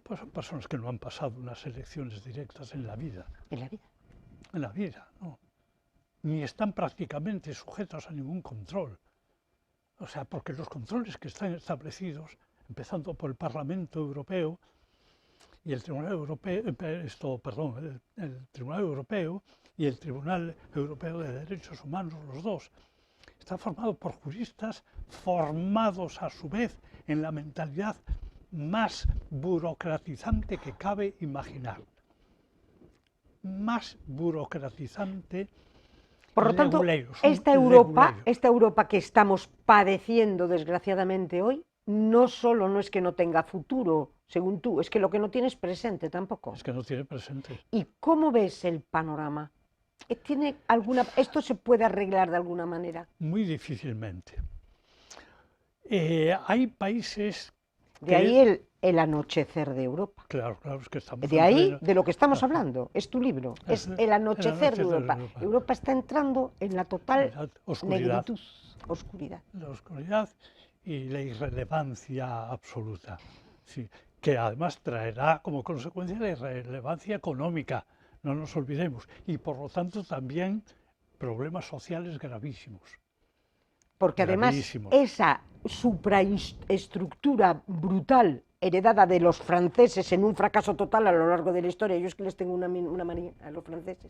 pues son personas que no han pasado unas elecciones directas en la vida. ¿En la vida? En la vida, no. Ni están prácticamente sujetos a ningún control. O sea, porque los controles que están establecidos, empezando por el Parlamento Europeo, y el Tribunal Europeo, el Tribunal Europeo y el Tribunal Europeo de Derechos Humanos, los dos, está formado por juristas formados a su vez en la mentalidad más burocratizante que cabe imaginar. Más burocratizante. Por lo tanto, son esta Europa que estamos padeciendo desgraciadamente hoy, no solo no es que no tenga futuro, según tú, es que lo que no tiene es presente tampoco. Es que no tiene presente. ¿Y cómo ves el panorama? ¿Esto se puede arreglar de alguna manera? Muy difícilmente. Hay países... De ahí el anochecer de Europa. Claro, claro, es que estamos... De ahí, de lo que estamos hablando, es tu libro, es el anochecer de Europa. de Europa. Europa está entrando en la total oscuridad. negritud, oscuridad. La oscuridad y la irrelevancia absoluta, sí, que además traerá como consecuencia la irrelevancia económica, no nos olvidemos, y por lo tanto también problemas sociales gravísimos. Porque además esa supraestructura brutal heredada de los franceses en un fracaso total a lo largo de la historia, yo es que les tengo una manía a los franceses,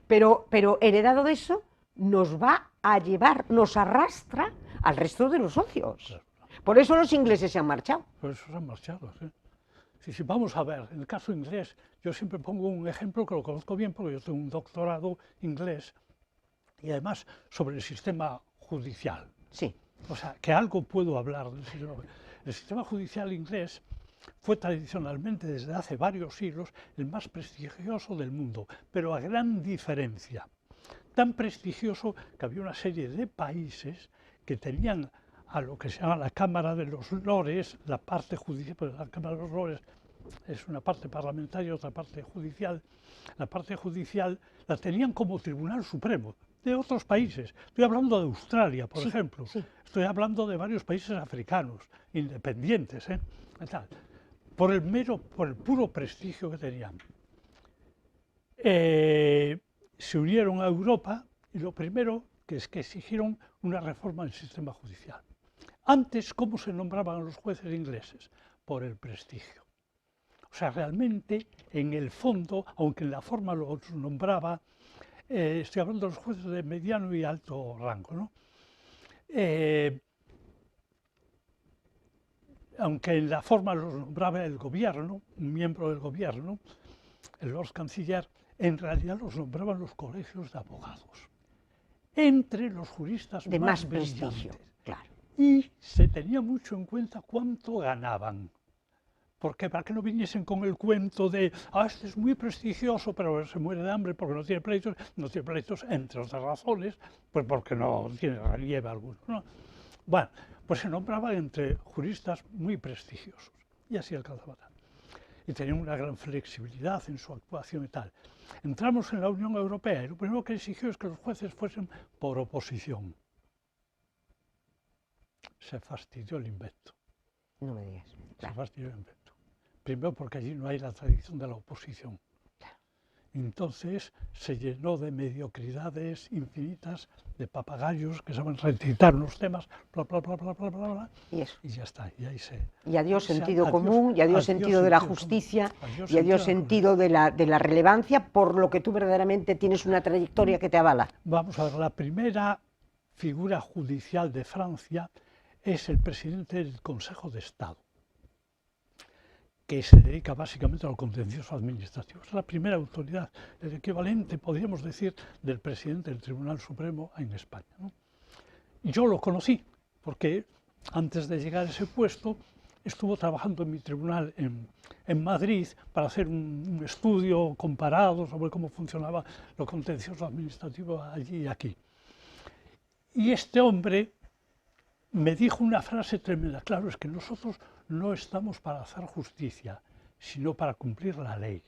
pero heredado de eso nos va a llevar, nos arrastra al resto de los socios. Claro. Por eso los ingleses se han marchado. Por eso se han marchado, sí. Sí, vamos a ver, en el caso inglés, yo siempre pongo un ejemplo que lo conozco bien porque yo tengo un doctorado inglés y además sobre el sistema judicial. Sí. O sea, que algo puedo hablar del siglo XX. El sistema judicial inglés fue tradicionalmente, desde hace varios siglos, el más prestigioso del mundo, pero a gran diferencia. Tan prestigioso que había una serie de países que tenían a lo que se llama la Cámara de los Lores, la parte judicial, pues la Cámara de los Lores es una parte parlamentaria y otra parte judicial. La parte judicial la tenían como Tribunal Supremo de otros países. Estoy hablando de Australia, por ejemplo. Sí. Estoy hablando de varios países africanos, independientes, por el puro prestigio que tenían. Se unieron a Europa y lo primero que es que exigieron una reforma del sistema judicial. Antes, ¿cómo se nombraban a los jueces ingleses? Por el prestigio. O sea, realmente, en el fondo, aunque en la forma los nombraba, estoy hablando de los jueces de mediano y alto rango, ¿no? Aunque en la forma los nombraba el gobierno, un miembro del gobierno, el Lord Canciller, en realidad los nombraban los colegios de abogados, entre los juristas de más prestigio, brillantes. Claro. Y se tenía mucho en cuenta cuánto ganaban. Porque para que no viniesen con el cuento de, este es muy prestigioso, pero se muere de hambre porque no tiene pleitos, entre otras razones, pues porque no tiene relieve alguno, ¿no? Bueno, pues se nombraban entre juristas muy prestigiosos, y así alcanzaba tal. Y tenían una gran flexibilidad en su actuación y tal. Entramos en la Unión Europea y lo primero que exigió es que los jueces fuesen por oposición. Se fastidió el invento. No me digas. Claro. Se fastidió el invento. Primero porque allí no hay la tradición de la oposición. Entonces se llenó de mediocridades infinitas, de papagayos que saben recitar unos temas, bla, bla, bla, bla, bla, bla, bla, y ya está. Y ahí y adiós sentido común, y adiós sentido de la justicia, y adiós sentido de la relevancia por lo que tú verdaderamente tienes una trayectoria que te avala. Vamos a ver, la primera figura judicial de Francia es el presidente del Consejo de Estado, que se dedica básicamente al contencioso administrativo. Es la primera autoridad, el equivalente, podríamos decir, del presidente del Tribunal Supremo en España, ¿no? Yo lo conocí, porque antes de llegar a ese puesto estuvo trabajando en mi tribunal en Madrid para hacer un estudio comparado sobre cómo funcionaba lo contencioso administrativo allí y aquí. Y este hombre me dijo una frase tremenda: claro, es que nosotros no estamos para hacer justicia, sino para cumplir la ley.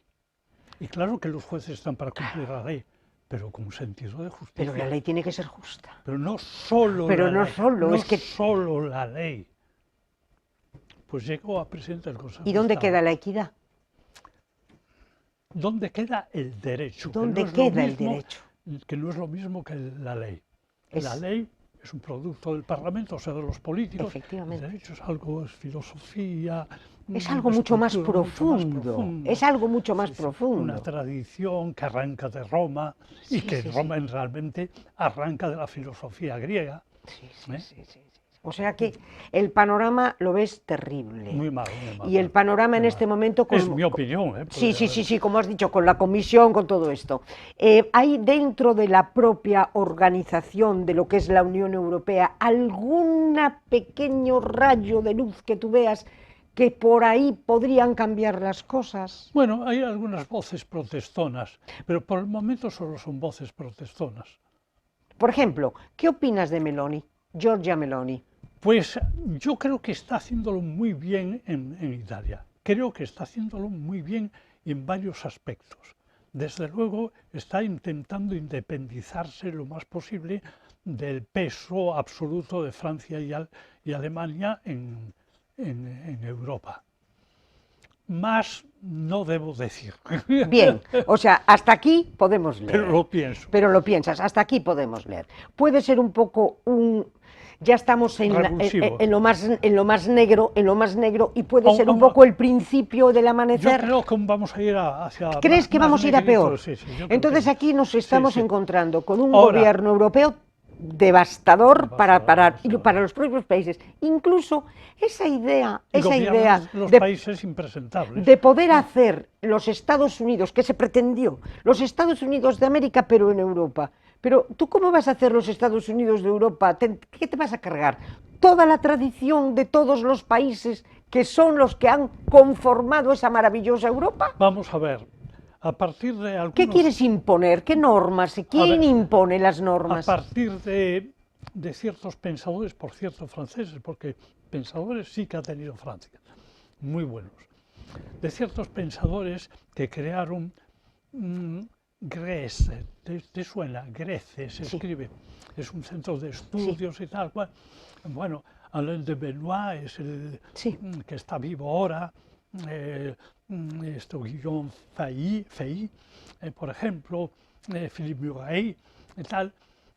Y claro que los jueces están para cumplir la ley, pero con un sentido de justicia. Pero la ley tiene que ser justa. Pero no solo la ley. No solo la ley. Pues llegó a presidente del Consejo de Estado. ¿Y dónde queda la equidad? ¿Dónde queda el derecho? ¿Dónde queda el derecho? Que no es lo mismo que la ley. La ley es un producto del Parlamento, o sea, de los políticos. Efectivamente. El derecho es algo, es filosofía. Es algo mucho más profundo, es algo mucho más profundo. Una tradición que arranca de Roma y que Roma realmente arranca de la filosofía griega. Sí. O sea que el panorama lo ves terrible. Muy mal, muy mal. Y el panorama en este momento... Es mi opinión. Sí, como has dicho, con la Comisión, con todo esto. ¿Hay dentro de la propia organización de lo que es la Unión Europea algún pequeño rayo de luz que tú veas que por ahí podrían cambiar las cosas? Bueno, hay algunas voces protestonas, pero por el momento solo son voces protestonas. Por ejemplo, ¿qué opinas de Meloni, Giorgia Meloni? Pues yo creo que está haciéndolo muy bien en Italia. Creo que está haciéndolo muy bien en varios aspectos. Desde luego está intentando independizarse lo más posible del peso absoluto de Francia y Alemania en Europa. Más no debo decir. Bien, o sea, hasta aquí podemos leer. Pero lo pienso. Pero lo piensas, hasta aquí podemos leer. Puede ser un poco ya estamos en lo más negro, y puede ser un poco el principio del amanecer. Yo creo que vamos a ir hacia... ¿Crees que vamos a ir a peor? Sí, entonces aquí nos estamos encontrando con un gobierno europeo devastador para los propios países. Incluso esa idea los países impresentables, de poder hacer los Estados Unidos, que se pretendió, los Estados Unidos de América, pero en Europa. Pero ¿tú cómo vas a hacer los Estados Unidos de Europa? ¿Qué te vas a cargar? Toda la tradición de todos los países que son los que han conformado esa maravillosa Europa. Vamos a ver. A partir de algunos... ¿Qué quieres imponer? ¿Qué normas? ¿Quién impone las normas? A partir de ciertos pensadores, por cierto, franceses, porque pensadores sí que ha tenido Francia, muy buenos, de ciertos pensadores que crearon Grèce, ¿te suena? Grèce se escribe, es un centro de estudios y tal cual. Bueno, Alain de Benoit es el que está vivo ahora. Guillaume Fay, por ejemplo, Philippe Murray y tal,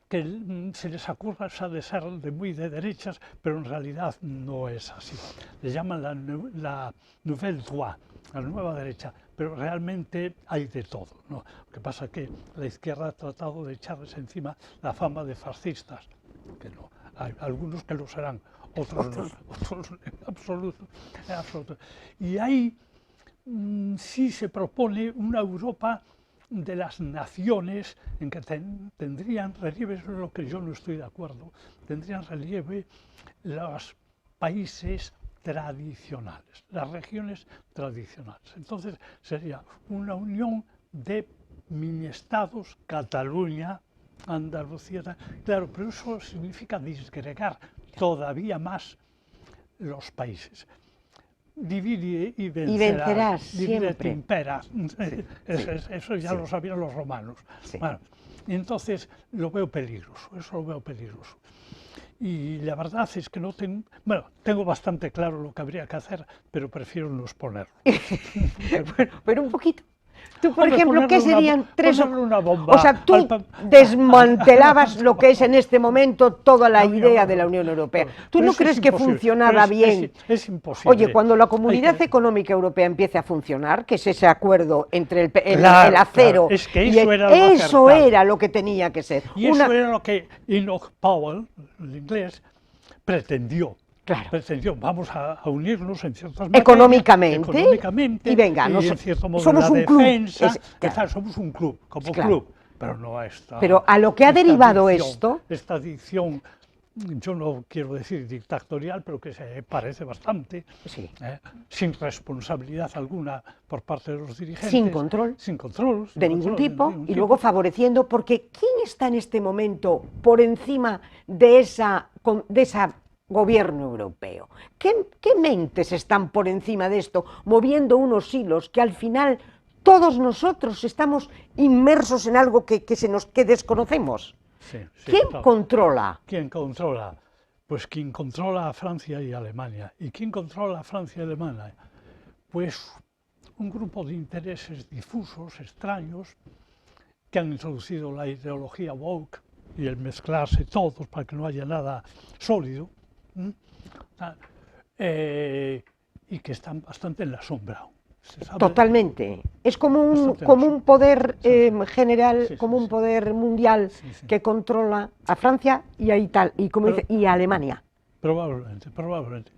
que se les acusa de ser muy de derechas, pero en realidad no es así. Le llaman la Nouvelle Droite, la nueva derecha, pero realmente hay de todo, ¿no? Lo que pasa es que la izquierda ha tratado de echarles encima la fama de fascistas, que no, hay algunos que lo serán, otros en absoluto. Y ahí sí se propone una Europa de las naciones en que tendrían relieve, eso es lo que yo no estoy de acuerdo, tendrían relieve los países tradicionales, las regiones tradicionales. Entonces sería una unión de mini-estados, Cataluña, Andalucía, claro, pero eso significa disgregar todavía más los países. Divide y vencerás, divide et impera. Eso ya lo sabían los romanos. Bueno, entonces lo veo peligroso, eso lo veo peligroso. Y la verdad es que no tengo, bueno, tengo bastante claro lo que habría que hacer, pero prefiero no exponerlo. pero un poquito. Tú, por ejemplo, ¿qué serían tres? Una bomba. O sea, tú desmantelabas lo que es en este momento toda la idea de la Unión Europea. ¿Tú no crees que funcionaba bien? Es imposible. Oye, cuando la Comunidad Económica Europea empiece a funcionar, que es ese acuerdo entre el acero, es que eso era lo que tenía que ser. Y eso era lo que Enoch Powell, el inglés, pretendió. Claro. Pretendió, vamos a unirnos en ciertas materias, económicamente y venga, y en cierto modo somos un defensa, club. Somos un club, como club, pero no esta. Pero a lo que ha derivado esto. Esta dicción, yo no quiero decir dictatorial, pero que se parece bastante, sin responsabilidad alguna por parte de los dirigentes. Sin control. Sin control. De ningún tipo, y luego favoreciendo, porque ¿quién está en este momento por encima de esa gobierno europeo? ¿Qué mentes están por encima de esto, moviendo unos hilos que al final todos nosotros estamos inmersos en algo que desconocemos? ¿Quién controla? ¿Quién controla? Pues quien controla a Francia y Alemania. ¿Y quién controla a Francia y Alemania? Pues un grupo de intereses difusos, extraños, que han introducido la ideología woke, y el mezclarse todos para que no haya nada sólido, y que están bastante en la sombra. Se sabe Totalmente. Es como bastante en la como un sombra. poder Sí, sí. general, Sí, como sí, un sí. poder mundial Sí, sí. que controla a Francia y a Italia, y, como Pero dice, y a Alemania. probablemente.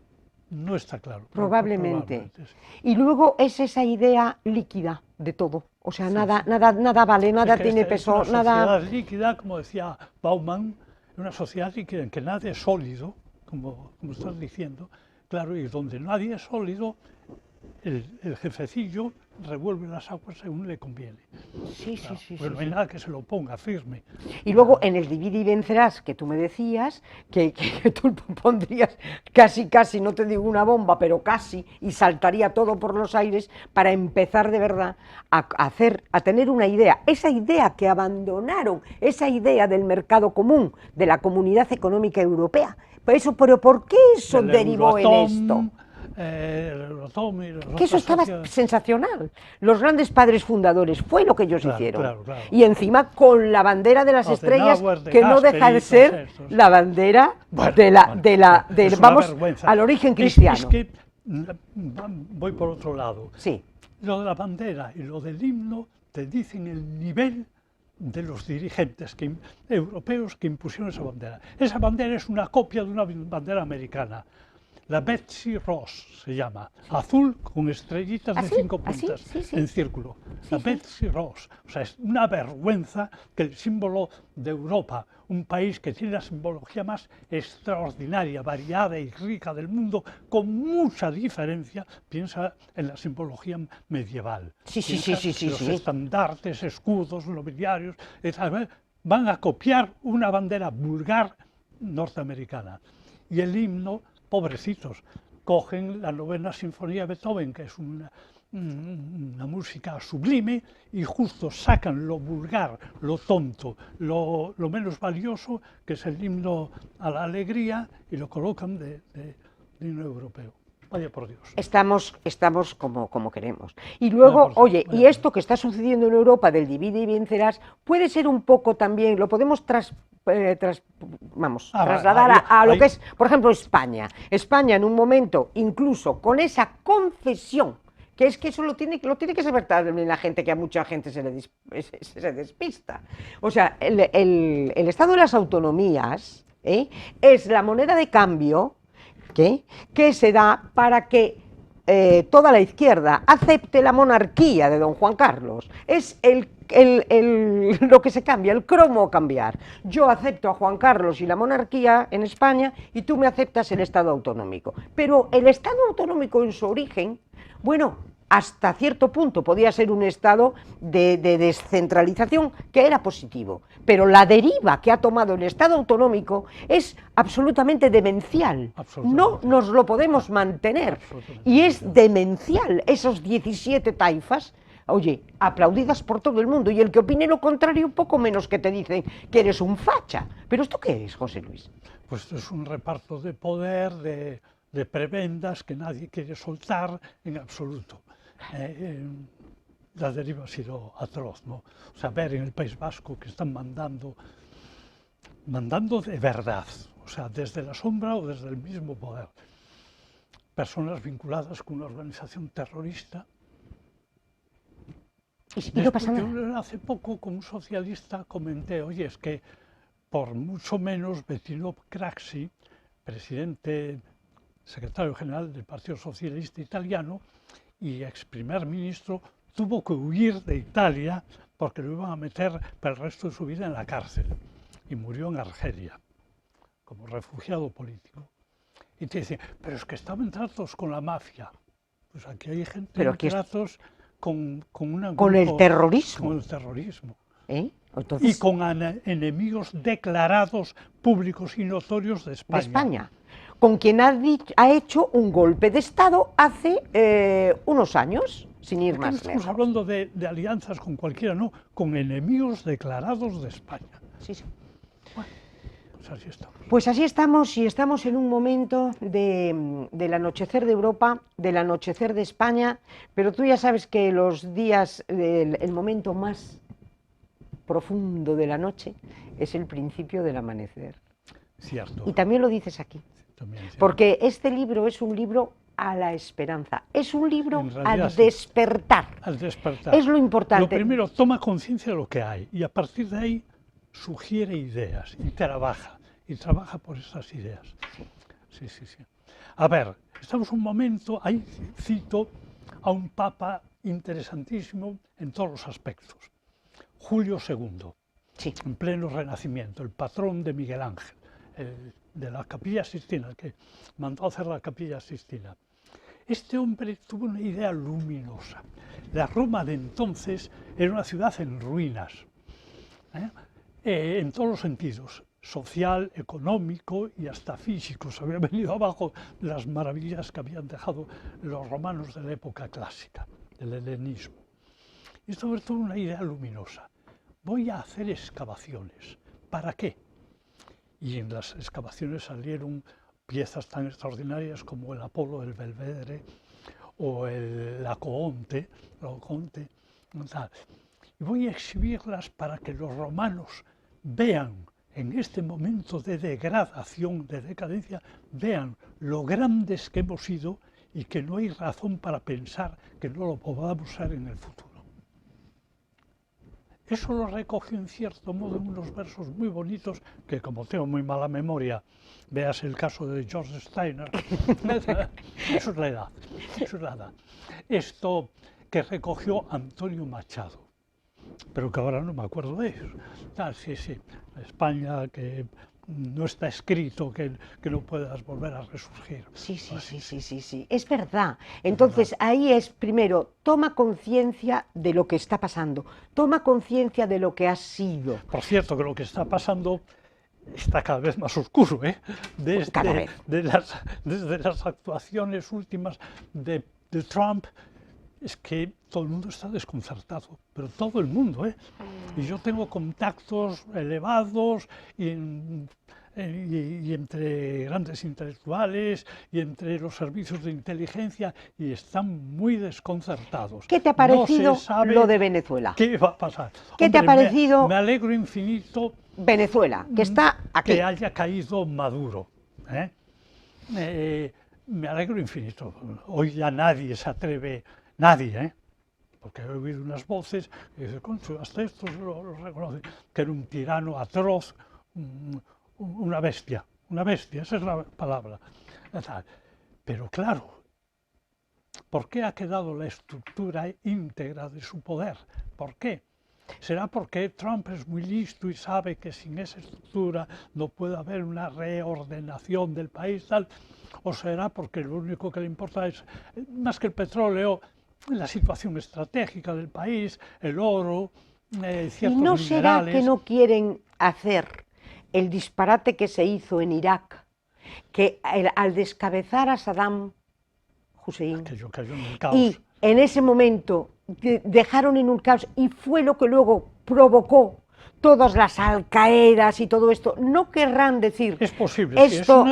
No está claro, pero Probablemente. probablemente sí. Y luego es esa idea líquida de todo. O sea, Sí, nada, sí. nada, nada vale, Es nada que tiene es una peso, nada. sociedad líquida, como decía Bauman, una sociedad líquida en que nadie es sólido, como estás diciendo, claro, y donde nadie es sólido, el jefecillo revuelve las aguas según le conviene. Sí, sí, Claro, sí, pues sí, no hay sí. nada que se lo ponga firme. Y O luego sea, en el Divide y Vencerás, que tú me decías, que tú pondrías casi, casi, no te digo una bomba, pero casi, y saltaría todo por los aires para empezar de verdad a tener una idea. Esa idea que abandonaron, esa idea del mercado común, de la Comunidad Económica Europea. Pero ¿por qué eso del derivó en esto? Euratom y las Que eso otras estaba sociedades. sensacional. Los grandes padres fundadores fue lo que ellos Claro, hicieron. claro, claro. Y encima con la bandera de las estrellas, Adenauer, De que no deja de Gasperi y todos ser estos. la bandera Bueno, bueno, es una vamos vergüenza. al origen Es cristiano. que voy por otro lado. Sí, Lo de la bandera y lo del himno te dicen el nivel de los dirigentes europeos que impusieron esa bandera. Esa bandera es una copia de una bandera americana. La Betsy Ross se llama, azul con estrellitas de 5 así, puntas sí, sí. en círculo. La Sí, sí. Betsy Ross. O sea, es una vergüenza que el símbolo de Europa, un país que tiene la simbología más extraordinaria, variada y rica del mundo, con mucha diferencia, piensa en la simbología medieval. Sí, sí, Piensa sí, sí, sí, en los sí. estandartes, escudos, nobiliarios, van a copiar una bandera vulgar norteamericana. Y el himno, pobrecitos, cogen la novena sinfonía de Beethoven, que es una música sublime, y justo sacan lo vulgar, lo tonto, lo menos valioso, que es el himno a la alegría, y lo colocan de himno europeo. Vaya por Dios. Estamos como queremos. Y Vaya luego, por Dios, oye, vaya y por esto Dios. que está sucediendo en Europa del divide y vencerás, puede ser un poco también, lo podemos trasladar a lo que es, por ejemplo, España. España en un momento, incluso con esa concesión, que es que eso lo tiene que saber también la gente, que a mucha gente se despista. O sea, el Estado de las Autonomías es la moneda de cambio que se da para que toda la izquierda acepte la monarquía de don Juan Carlos. Es lo que se cambia, el cromo cambiar. Yo acepto a Juan Carlos y la monarquía en España y tú me aceptas el Estado autonómico. Pero el Estado autonómico en su origen, bueno, hasta cierto punto podía ser un estado de descentralización que era positivo, pero la deriva que ha tomado el Estado autonómico es absolutamente demencial. No nos lo podemos mantener y es demencial. Esos 17 taifas, oye, aplaudidas por todo el mundo, y el que opine lo contrario, un poco menos que te dicen que eres un facha. ¿Pero esto qué es, José Luis? Pues es un reparto de poder, de prebendas que nadie quiere soltar en absoluto. La deriva ha sido atroz, ¿no? O sea, ver en el País Vasco que están mandando de verdad, o sea, desde la sombra o desde el mismo poder, personas vinculadas con una organización terrorista. Y no pasa nada. Yo hace poco con un socialista comenté, oye, es que por mucho menos Bettino Craxi, presidente, secretario general del Partido Socialista Italiano y ex primer ministro, tuvo que huir de Italia porque lo iban a meter para el resto de su vida en la cárcel, y murió en Argelia como refugiado político. Y te dicen, pero es que estaba en tratos con la mafia. Pues aquí hay gente Pero en aquí tratos con el terrorismo. con el terrorismo. Entonces, Y con enemigos declarados, públicos y notorios de España. de España, con quien ha hecho un golpe de Estado hace unos años, sin ir Aquí no más estamos lejos. hablando de alianzas con cualquiera, no, con enemigos declarados de España. Sí, sí. Bueno, pues así estamos. Pues así estamos, y estamos en un momento del anochecer de Europa, del anochecer de España, pero tú ya sabes que los días, el momento más profundo de la noche es el principio del amanecer. Cierto. Y también lo dices aquí, También es cierto. porque este libro es un libro a la esperanza, es un libro En realidad, al sí. despertar. Al despertar. Es lo importante. Lo primero, toma conciencia de lo que hay y a partir de ahí sugiere ideas y trabaja por esas ideas. Sí, sí, sí. A ver, estamos un momento, ahí cito a un papa interesantísimo en todos los aspectos, Julio II, Sí. en pleno Renacimiento, el patrón de Miguel Ángel, de la Capilla Sixtina, que mandó hacer la Capilla Sixtina. Este hombre tuvo una idea luminosa. La Roma de entonces era una ciudad en ruinas, en todos los sentidos, social, económico y hasta físico. Se había venido abajo las maravillas que habían dejado los romanos de la época clásica, del helenismo. Y sobre todo una idea luminosa. Voy a hacer excavaciones. ¿Para qué? Y en las excavaciones salieron piezas tan extraordinarias como el Apolo del Belvedere o el Laocoonte, tal. Y voy a exhibirlas para que los romanos vean en este momento de degradación, de decadencia, vean lo grandes que hemos sido y que no hay razón para pensar que no lo podamos ser en el futuro. Eso lo recogió en cierto modo en unos versos muy bonitos, que como tengo muy mala memoria, veas el caso de George Steiner, eso es la edad, eso es la edad. Esto que recogió Antonio Machado, pero que ahora no me acuerdo de eso. Sí, sí, España, que no está escrito que no puedas volver a resurgir. Sí, es verdad. Entonces ahí es, primero, toma conciencia de lo que está pasando, toma conciencia de lo que has sido. Por cierto, que lo que está pasando está cada vez más oscuro, desde las actuaciones últimas de Trump. Es que todo el mundo está desconcertado, pero todo el mundo, Y yo tengo contactos elevados y entre grandes intelectuales y entre los servicios de inteligencia y están muy desconcertados. ¿Qué te ha parecido no se sabe lo de Venezuela? ¿Qué va a pasar? ¿Qué te ha parecido? Me alegro infinito Venezuela, que está aquí. Que haya caído Maduro. Me alegro infinito. Hoy ya nadie se atreve. Nadie, porque he oído unas voces que dicen, concho, hasta estos lo reconocen, que era un tirano atroz, una bestia, esa es la palabra. Pero claro, ¿por qué ha quedado la estructura íntegra de su poder? ¿Por qué? ¿Será porque Trump es muy listo y sabe que sin esa estructura no puede haber una reordenación del país, tal? ¿O será porque lo único que le importa es, más que el petróleo, la situación estratégica del país, el oro, ciertos minerales? ¿Y no será que no quieren hacer el disparate que se hizo en Irak, que al descabezar a Saddam Hussein, cayó en el caos, y en ese momento dejaron en un caos, y fue lo que luego provocó todas las alcaedas y todo esto, no querrán decir, es posible, esto,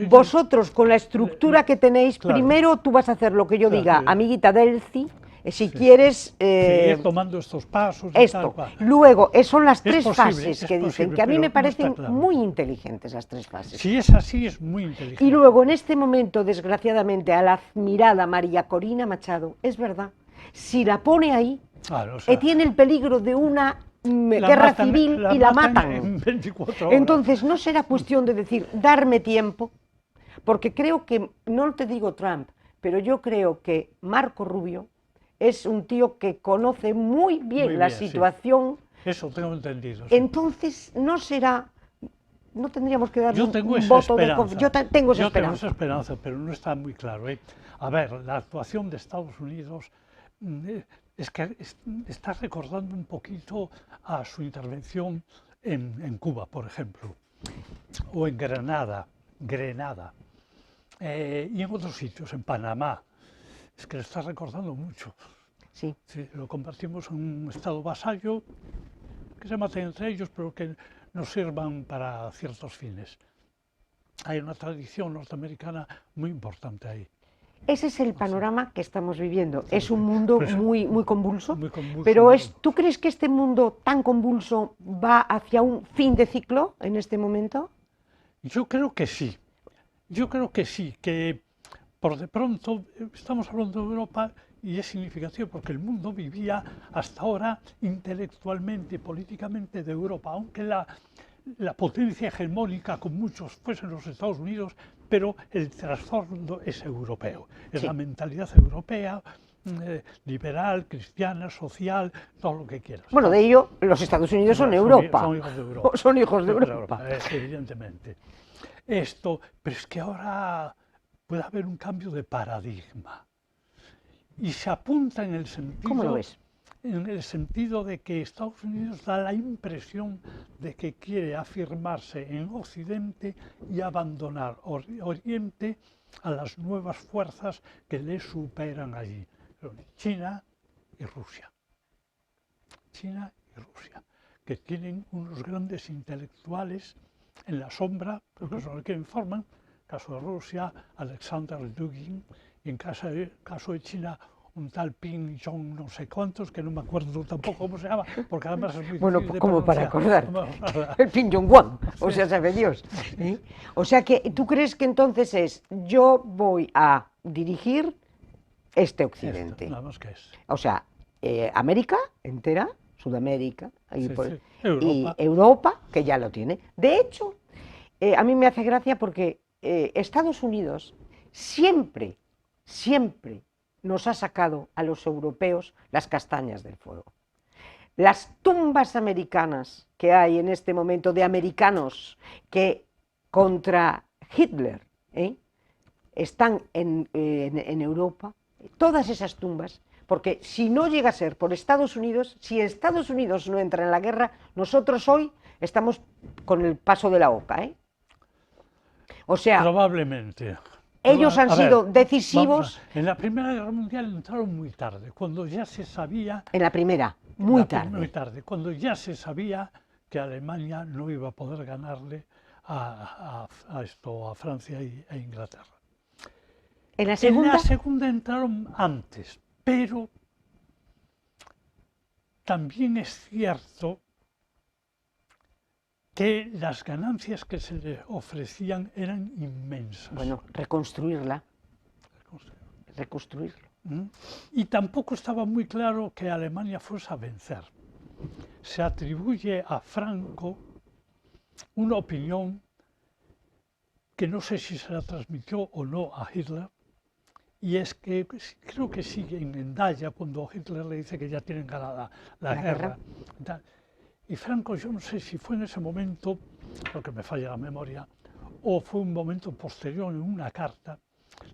vosotros con la estructura que tenéis, claro, primero tú vas a hacer lo que yo diga, amiguita Delcy, si quieres... seguir tomando estos pasos. Esto. Luego, son las tres fases que dicen, que a mí me parecen muy inteligentes las tres fases. Si es así, es muy inteligente. Y luego, en este momento, desgraciadamente, a la admirada María Corina Machado, es verdad, si la pone ahí, claro, tiene el peligro de una guerra civil y la matan. En 24 horas. Entonces, no será cuestión de decir, darme tiempo, porque creo que, no te digo Trump, pero yo creo que Marco Rubio es un tío que conoce muy bien la situación. Sí. Eso tengo entendido. Sí. Entonces, no será, no tendríamos que dar un voto de confianza. Yo tengo esa esperanza. Tengo esa esperanza, pero no está muy claro. A ver, la actuación de Estados Unidos es que está recordando un poquito a su intervención en Cuba, por ejemplo, o en Grenada, y en otros sitios, en Panamá. Es que le está recordando mucho. Sí. Sí, lo convertimos en un estado vasallo, que se maten entre ellos, pero que nos sirvan para ciertos fines. Hay una tradición norteamericana muy importante ahí. Ese es el panorama que estamos viviendo. Es un mundo Pues, muy, muy convulso, muy convulso, pero muy ¿tú crees que este mundo tan convulso va hacia un fin de ciclo en este momento? Yo creo que sí. Yo creo que sí, que por de pronto estamos hablando de Europa y es significativo porque el mundo vivía hasta ahora intelectualmente y políticamente de Europa, aunque la potencia hegemónica con muchos fuesen los Estados Unidos, pero el trasfondo es europeo, es Sí. la mentalidad europea, liberal, cristiana, social, todo lo que quieras. Bueno, de ello los Estados Unidos son Europa. Son hijos de Europa. Son hijos de Hijos Europa. Evidentemente. Esto, pero es que ahora puede haber un cambio de paradigma y se apunta en el ¿Cómo lo ves? sentido de que Estados Unidos da la impresión de que quiere afirmarse en Occidente y abandonar Oriente a las nuevas fuerzas que le superan allí, China y Rusia. China y Rusia, que tienen unos grandes intelectuales en la sombra, porque son los que informan. En el caso de Rusia, Alexander Dugin, y en caso de China, un tal Ping Jong no sé cuántos, que no me acuerdo tampoco cómo se llama, porque además es muy Bueno, difícil de como para pronunciar. acordar. El Pin Jong Wang, o sea, sabe Dios. ¿Eh? O sea que tú crees que entonces es, yo voy a dirigir este Occidente. Esto, nada más que es. O sea, América entera, Sudamérica y, Sí, por- sí. y Europa. Europa, que ya lo tiene. De hecho, a mí me hace gracia porque Estados Unidos siempre, siempre nos ha sacado a los europeos las castañas del fuego. Las tumbas americanas que hay en este momento de americanos que contra Hitler están en Europa, todas esas tumbas, porque si no llega a ser por Estados Unidos, si Estados Unidos no entra en la guerra, nosotros hoy estamos con el paso de la oca. O sea, Probablemente. ellos han A ver, sido decisivos en la Primera Guerra Mundial entraron muy tarde, cuando ya se sabía. en la primera, muy tarde. Muy tarde, cuando ya se sabía que Alemania no iba a poder ganarle a Francia e Inglaterra. En la En segunda, la segunda entraron antes, pero también es cierto que las ganancias que se le ofrecían eran inmensas. bueno, reconstruirlo. Y tampoco estaba muy claro que Alemania fuese a vencer. Se atribuye a Franco una opinión que no sé si se la transmitió o no a Hitler, y es que creo que sigue en Endaya cuando Hitler le dice que ya tienen ganada la guerra. Y Franco, yo no sé si fue en ese momento, porque me falla la memoria, o fue un momento posterior en una carta,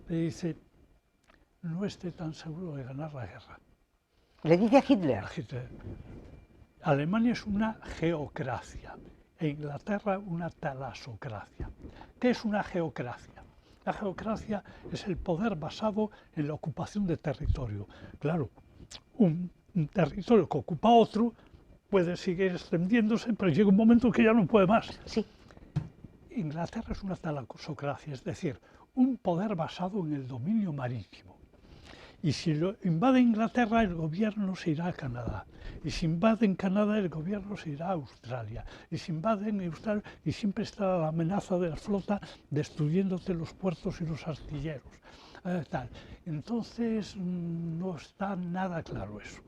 le dice, no esté tan seguro de ganar la guerra. Le dice a Hitler. Alemania es una geocracia e Inglaterra una talasocracia. ¿Qué es una geocracia? La geocracia es el poder basado en la ocupación de territorio. Claro, un territorio que ocupa otro puede seguir extendiéndose, pero llega un momento en que ya no puede más. Sí. Inglaterra es una talasocracia, es decir, un poder basado en el dominio marítimo. Y si lo invade Inglaterra, el gobierno se irá a Canadá. Y si invaden Canadá, el gobierno se irá a Australia. Y si invaden Australia, y siempre está la amenaza de la flota destruyéndote los puertos y los astilleros. Entonces, no está nada claro eso,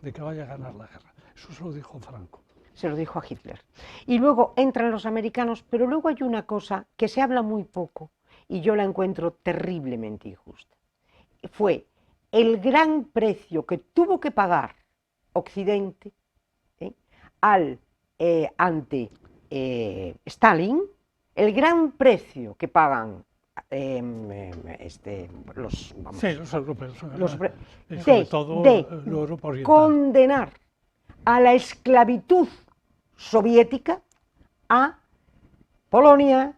de que vaya a ganar la guerra. Eso se lo dijo Franco. Se lo dijo a Hitler. Y luego entran los americanos, pero luego hay una cosa que se habla muy poco y yo la encuentro terriblemente injusta. Fue el gran precio que tuvo que pagar Occidente ante Stalin, el gran precio que pagan los europeos, sobre todo de Europa Oriental. Condenar a la esclavitud soviética a Polonia,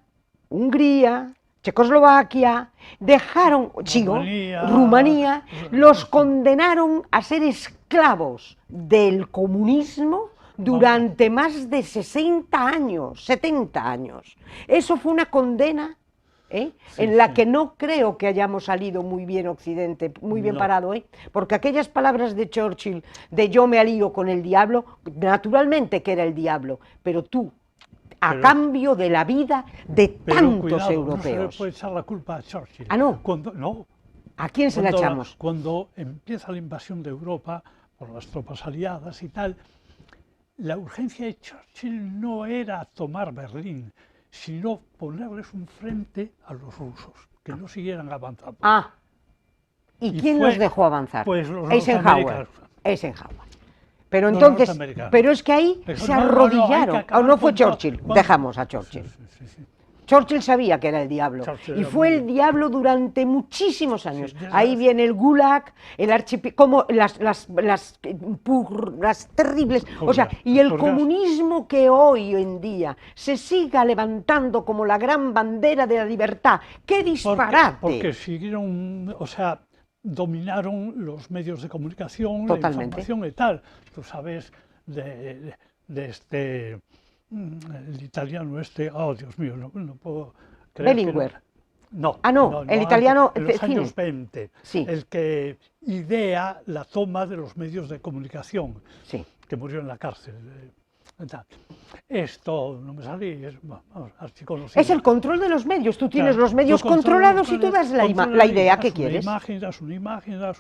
Hungría, Checoslovaquia, dejaron, Rumanía, los condenaron a ser esclavos del comunismo durante más de 60 años, 70 años. Eso fue una condena ¿eh? Sí, En la sí. que no creo que hayamos salido muy bien Occidente, muy bien No. parado, ¿eh? Porque aquellas palabras de Churchill, de yo me alío con el diablo, naturalmente que era el diablo, pero tú, a Pero- cambio de la vida de Pero tantos cuidado, no se le europeos. puede echar la culpa a Churchill. Ah, ¿no? No, ¿A quién se la echamos? cuando empieza la invasión de Europa por las tropas aliadas y tal, la urgencia de Churchill no era tomar Berlín, sino ponerles un frente a los rusos, que no siguieran avanzando. Ah, ¿y Y quién fue, los dejó avanzar? pues, los Eisenhower. norteamericanos. Eisenhower. Pero Los entonces, norteamericanos. pero es que ahí Dijo, se no, hay que arrodillaron. acabar ¿O no fue con todo- Churchill? con- Dejamos a Churchill. Sí. Churchill sabía que era el diablo Churchill y era fue muy el bien. diablo durante muchísimos años. ya Ahí sabes. viene el Gulag, el como las terribles, o sea, Purgas, y el purgas. comunismo que hoy en día se siga levantando como la gran bandera de la libertad. ¡Qué disparate! Porque siguieron, o sea, dominaron los medios de comunicación, Totalmente. la información y tal. Tú sabes de el italiano oh Dios mío, no puedo creer que Berlinguer. no. Ah, no, el antes, italiano, en los cine. años 20, Sí. el que idea la toma de los medios de comunicación, Sí. que murió en la cárcel. Tal. Esto no me salí, es archiconocido. Es el control de los medios. Tú tienes Claro, los medios tú controlas controlados y los tú das la, controlas la y idea das que una quieres. das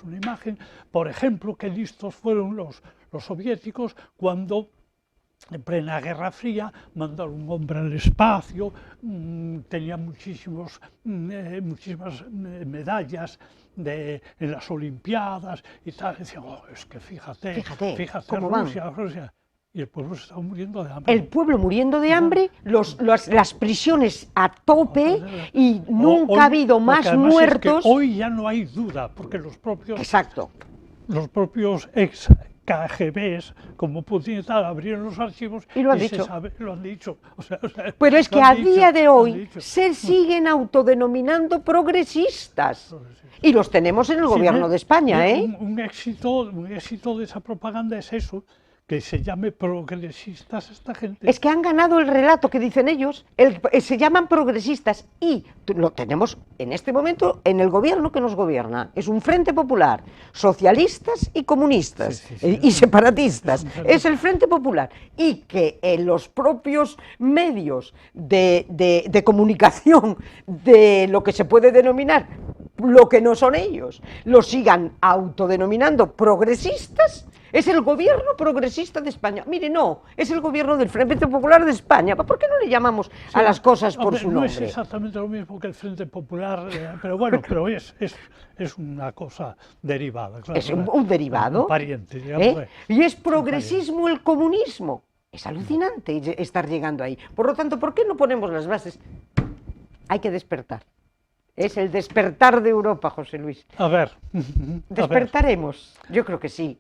una imagen. Por ejemplo, qué listos fueron los soviéticos cuando en plena Guerra Fría mandaron un hombre al espacio, tenía muchísimas medallas en las Olimpiadas y tal. Decían, oh, es que fíjate cómo van. Rusia. Y el pueblo se estaba muriendo de hambre. El pueblo muriendo de hambre, las prisiones a tope y nunca Hoy- ha habido porque más además es que muertos. hoy ya no hay duda, porque los Exacto. propios ex KGBs, como Putin y tal, abrieron los archivos Y lo han se dicho. sabe, lo han dicho. Pero es lo que han a dicho, día de lo han hoy dicho. se siguen autodenominando progresistas. Y los tenemos en el gobierno de España, ¿eh? Un éxito de esa propaganda es eso, que se llame progresistas esta gente. Es que han ganado el relato que dicen ellos, se llaman progresistas y lo tenemos en este momento en el gobierno que nos gobierna. Es un frente popular, socialistas y comunistas Sí. y separatistas. Es el frente popular. Y que en los propios medios de comunicación de lo que se puede denominar lo que no son ellos, lo sigan autodenominando progresistas. Es el gobierno progresista de España. Mire, no, es el gobierno del Frente Popular de España. ¿Por qué no le llamamos a las cosas por Hombre, su no nombre? es exactamente lo mismo que el Frente Popular, pero bueno, pero es una cosa derivada. Claro, Es un derivado. Un pariente, digamos. Y es progresismo el comunismo. Es alucinante estar llegando ahí. Por lo tanto, ¿por qué no ponemos las bases? Hay que despertar. Es el despertar de Europa, José Luis. A ver. ¿Despertaremos? Yo creo que sí.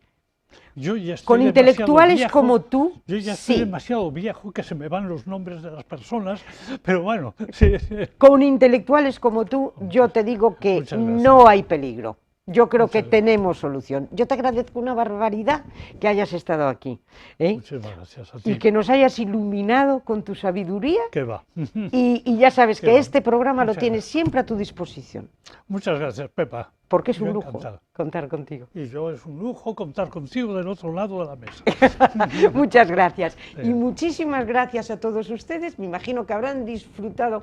Yo ya estoy Con intelectuales viejo, como tú, yo ya estoy sí. demasiado viejo que se me van los nombres de las personas, pero bueno, sí. Con intelectuales como tú, yo te digo que Muchas gracias. no hay peligro. Yo creo que Muchas gracias. tenemos solución. Yo te agradezco una barbaridad que hayas estado aquí, ¿eh? Muchísimas gracias a ti. Y que nos hayas iluminado con tu sabiduría. ¿Qué va? Y ya sabes Qué que va. este programa lo Muchas tienes gracias. siempre a tu disposición, Muchas gracias, Pepa. porque es Yo un lujo encantado. contar contigo. Y yo es un lujo contar contigo del otro lado de la mesa. Muchas gracias. Y Venga. muchísimas gracias a todos ustedes. Me imagino que habrán disfrutado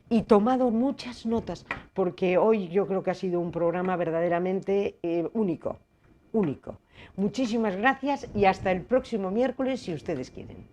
y tomado muchas notas, porque hoy yo creo que ha sido un programa verdaderamente único. Muchísimas gracias y hasta el próximo miércoles, si ustedes quieren.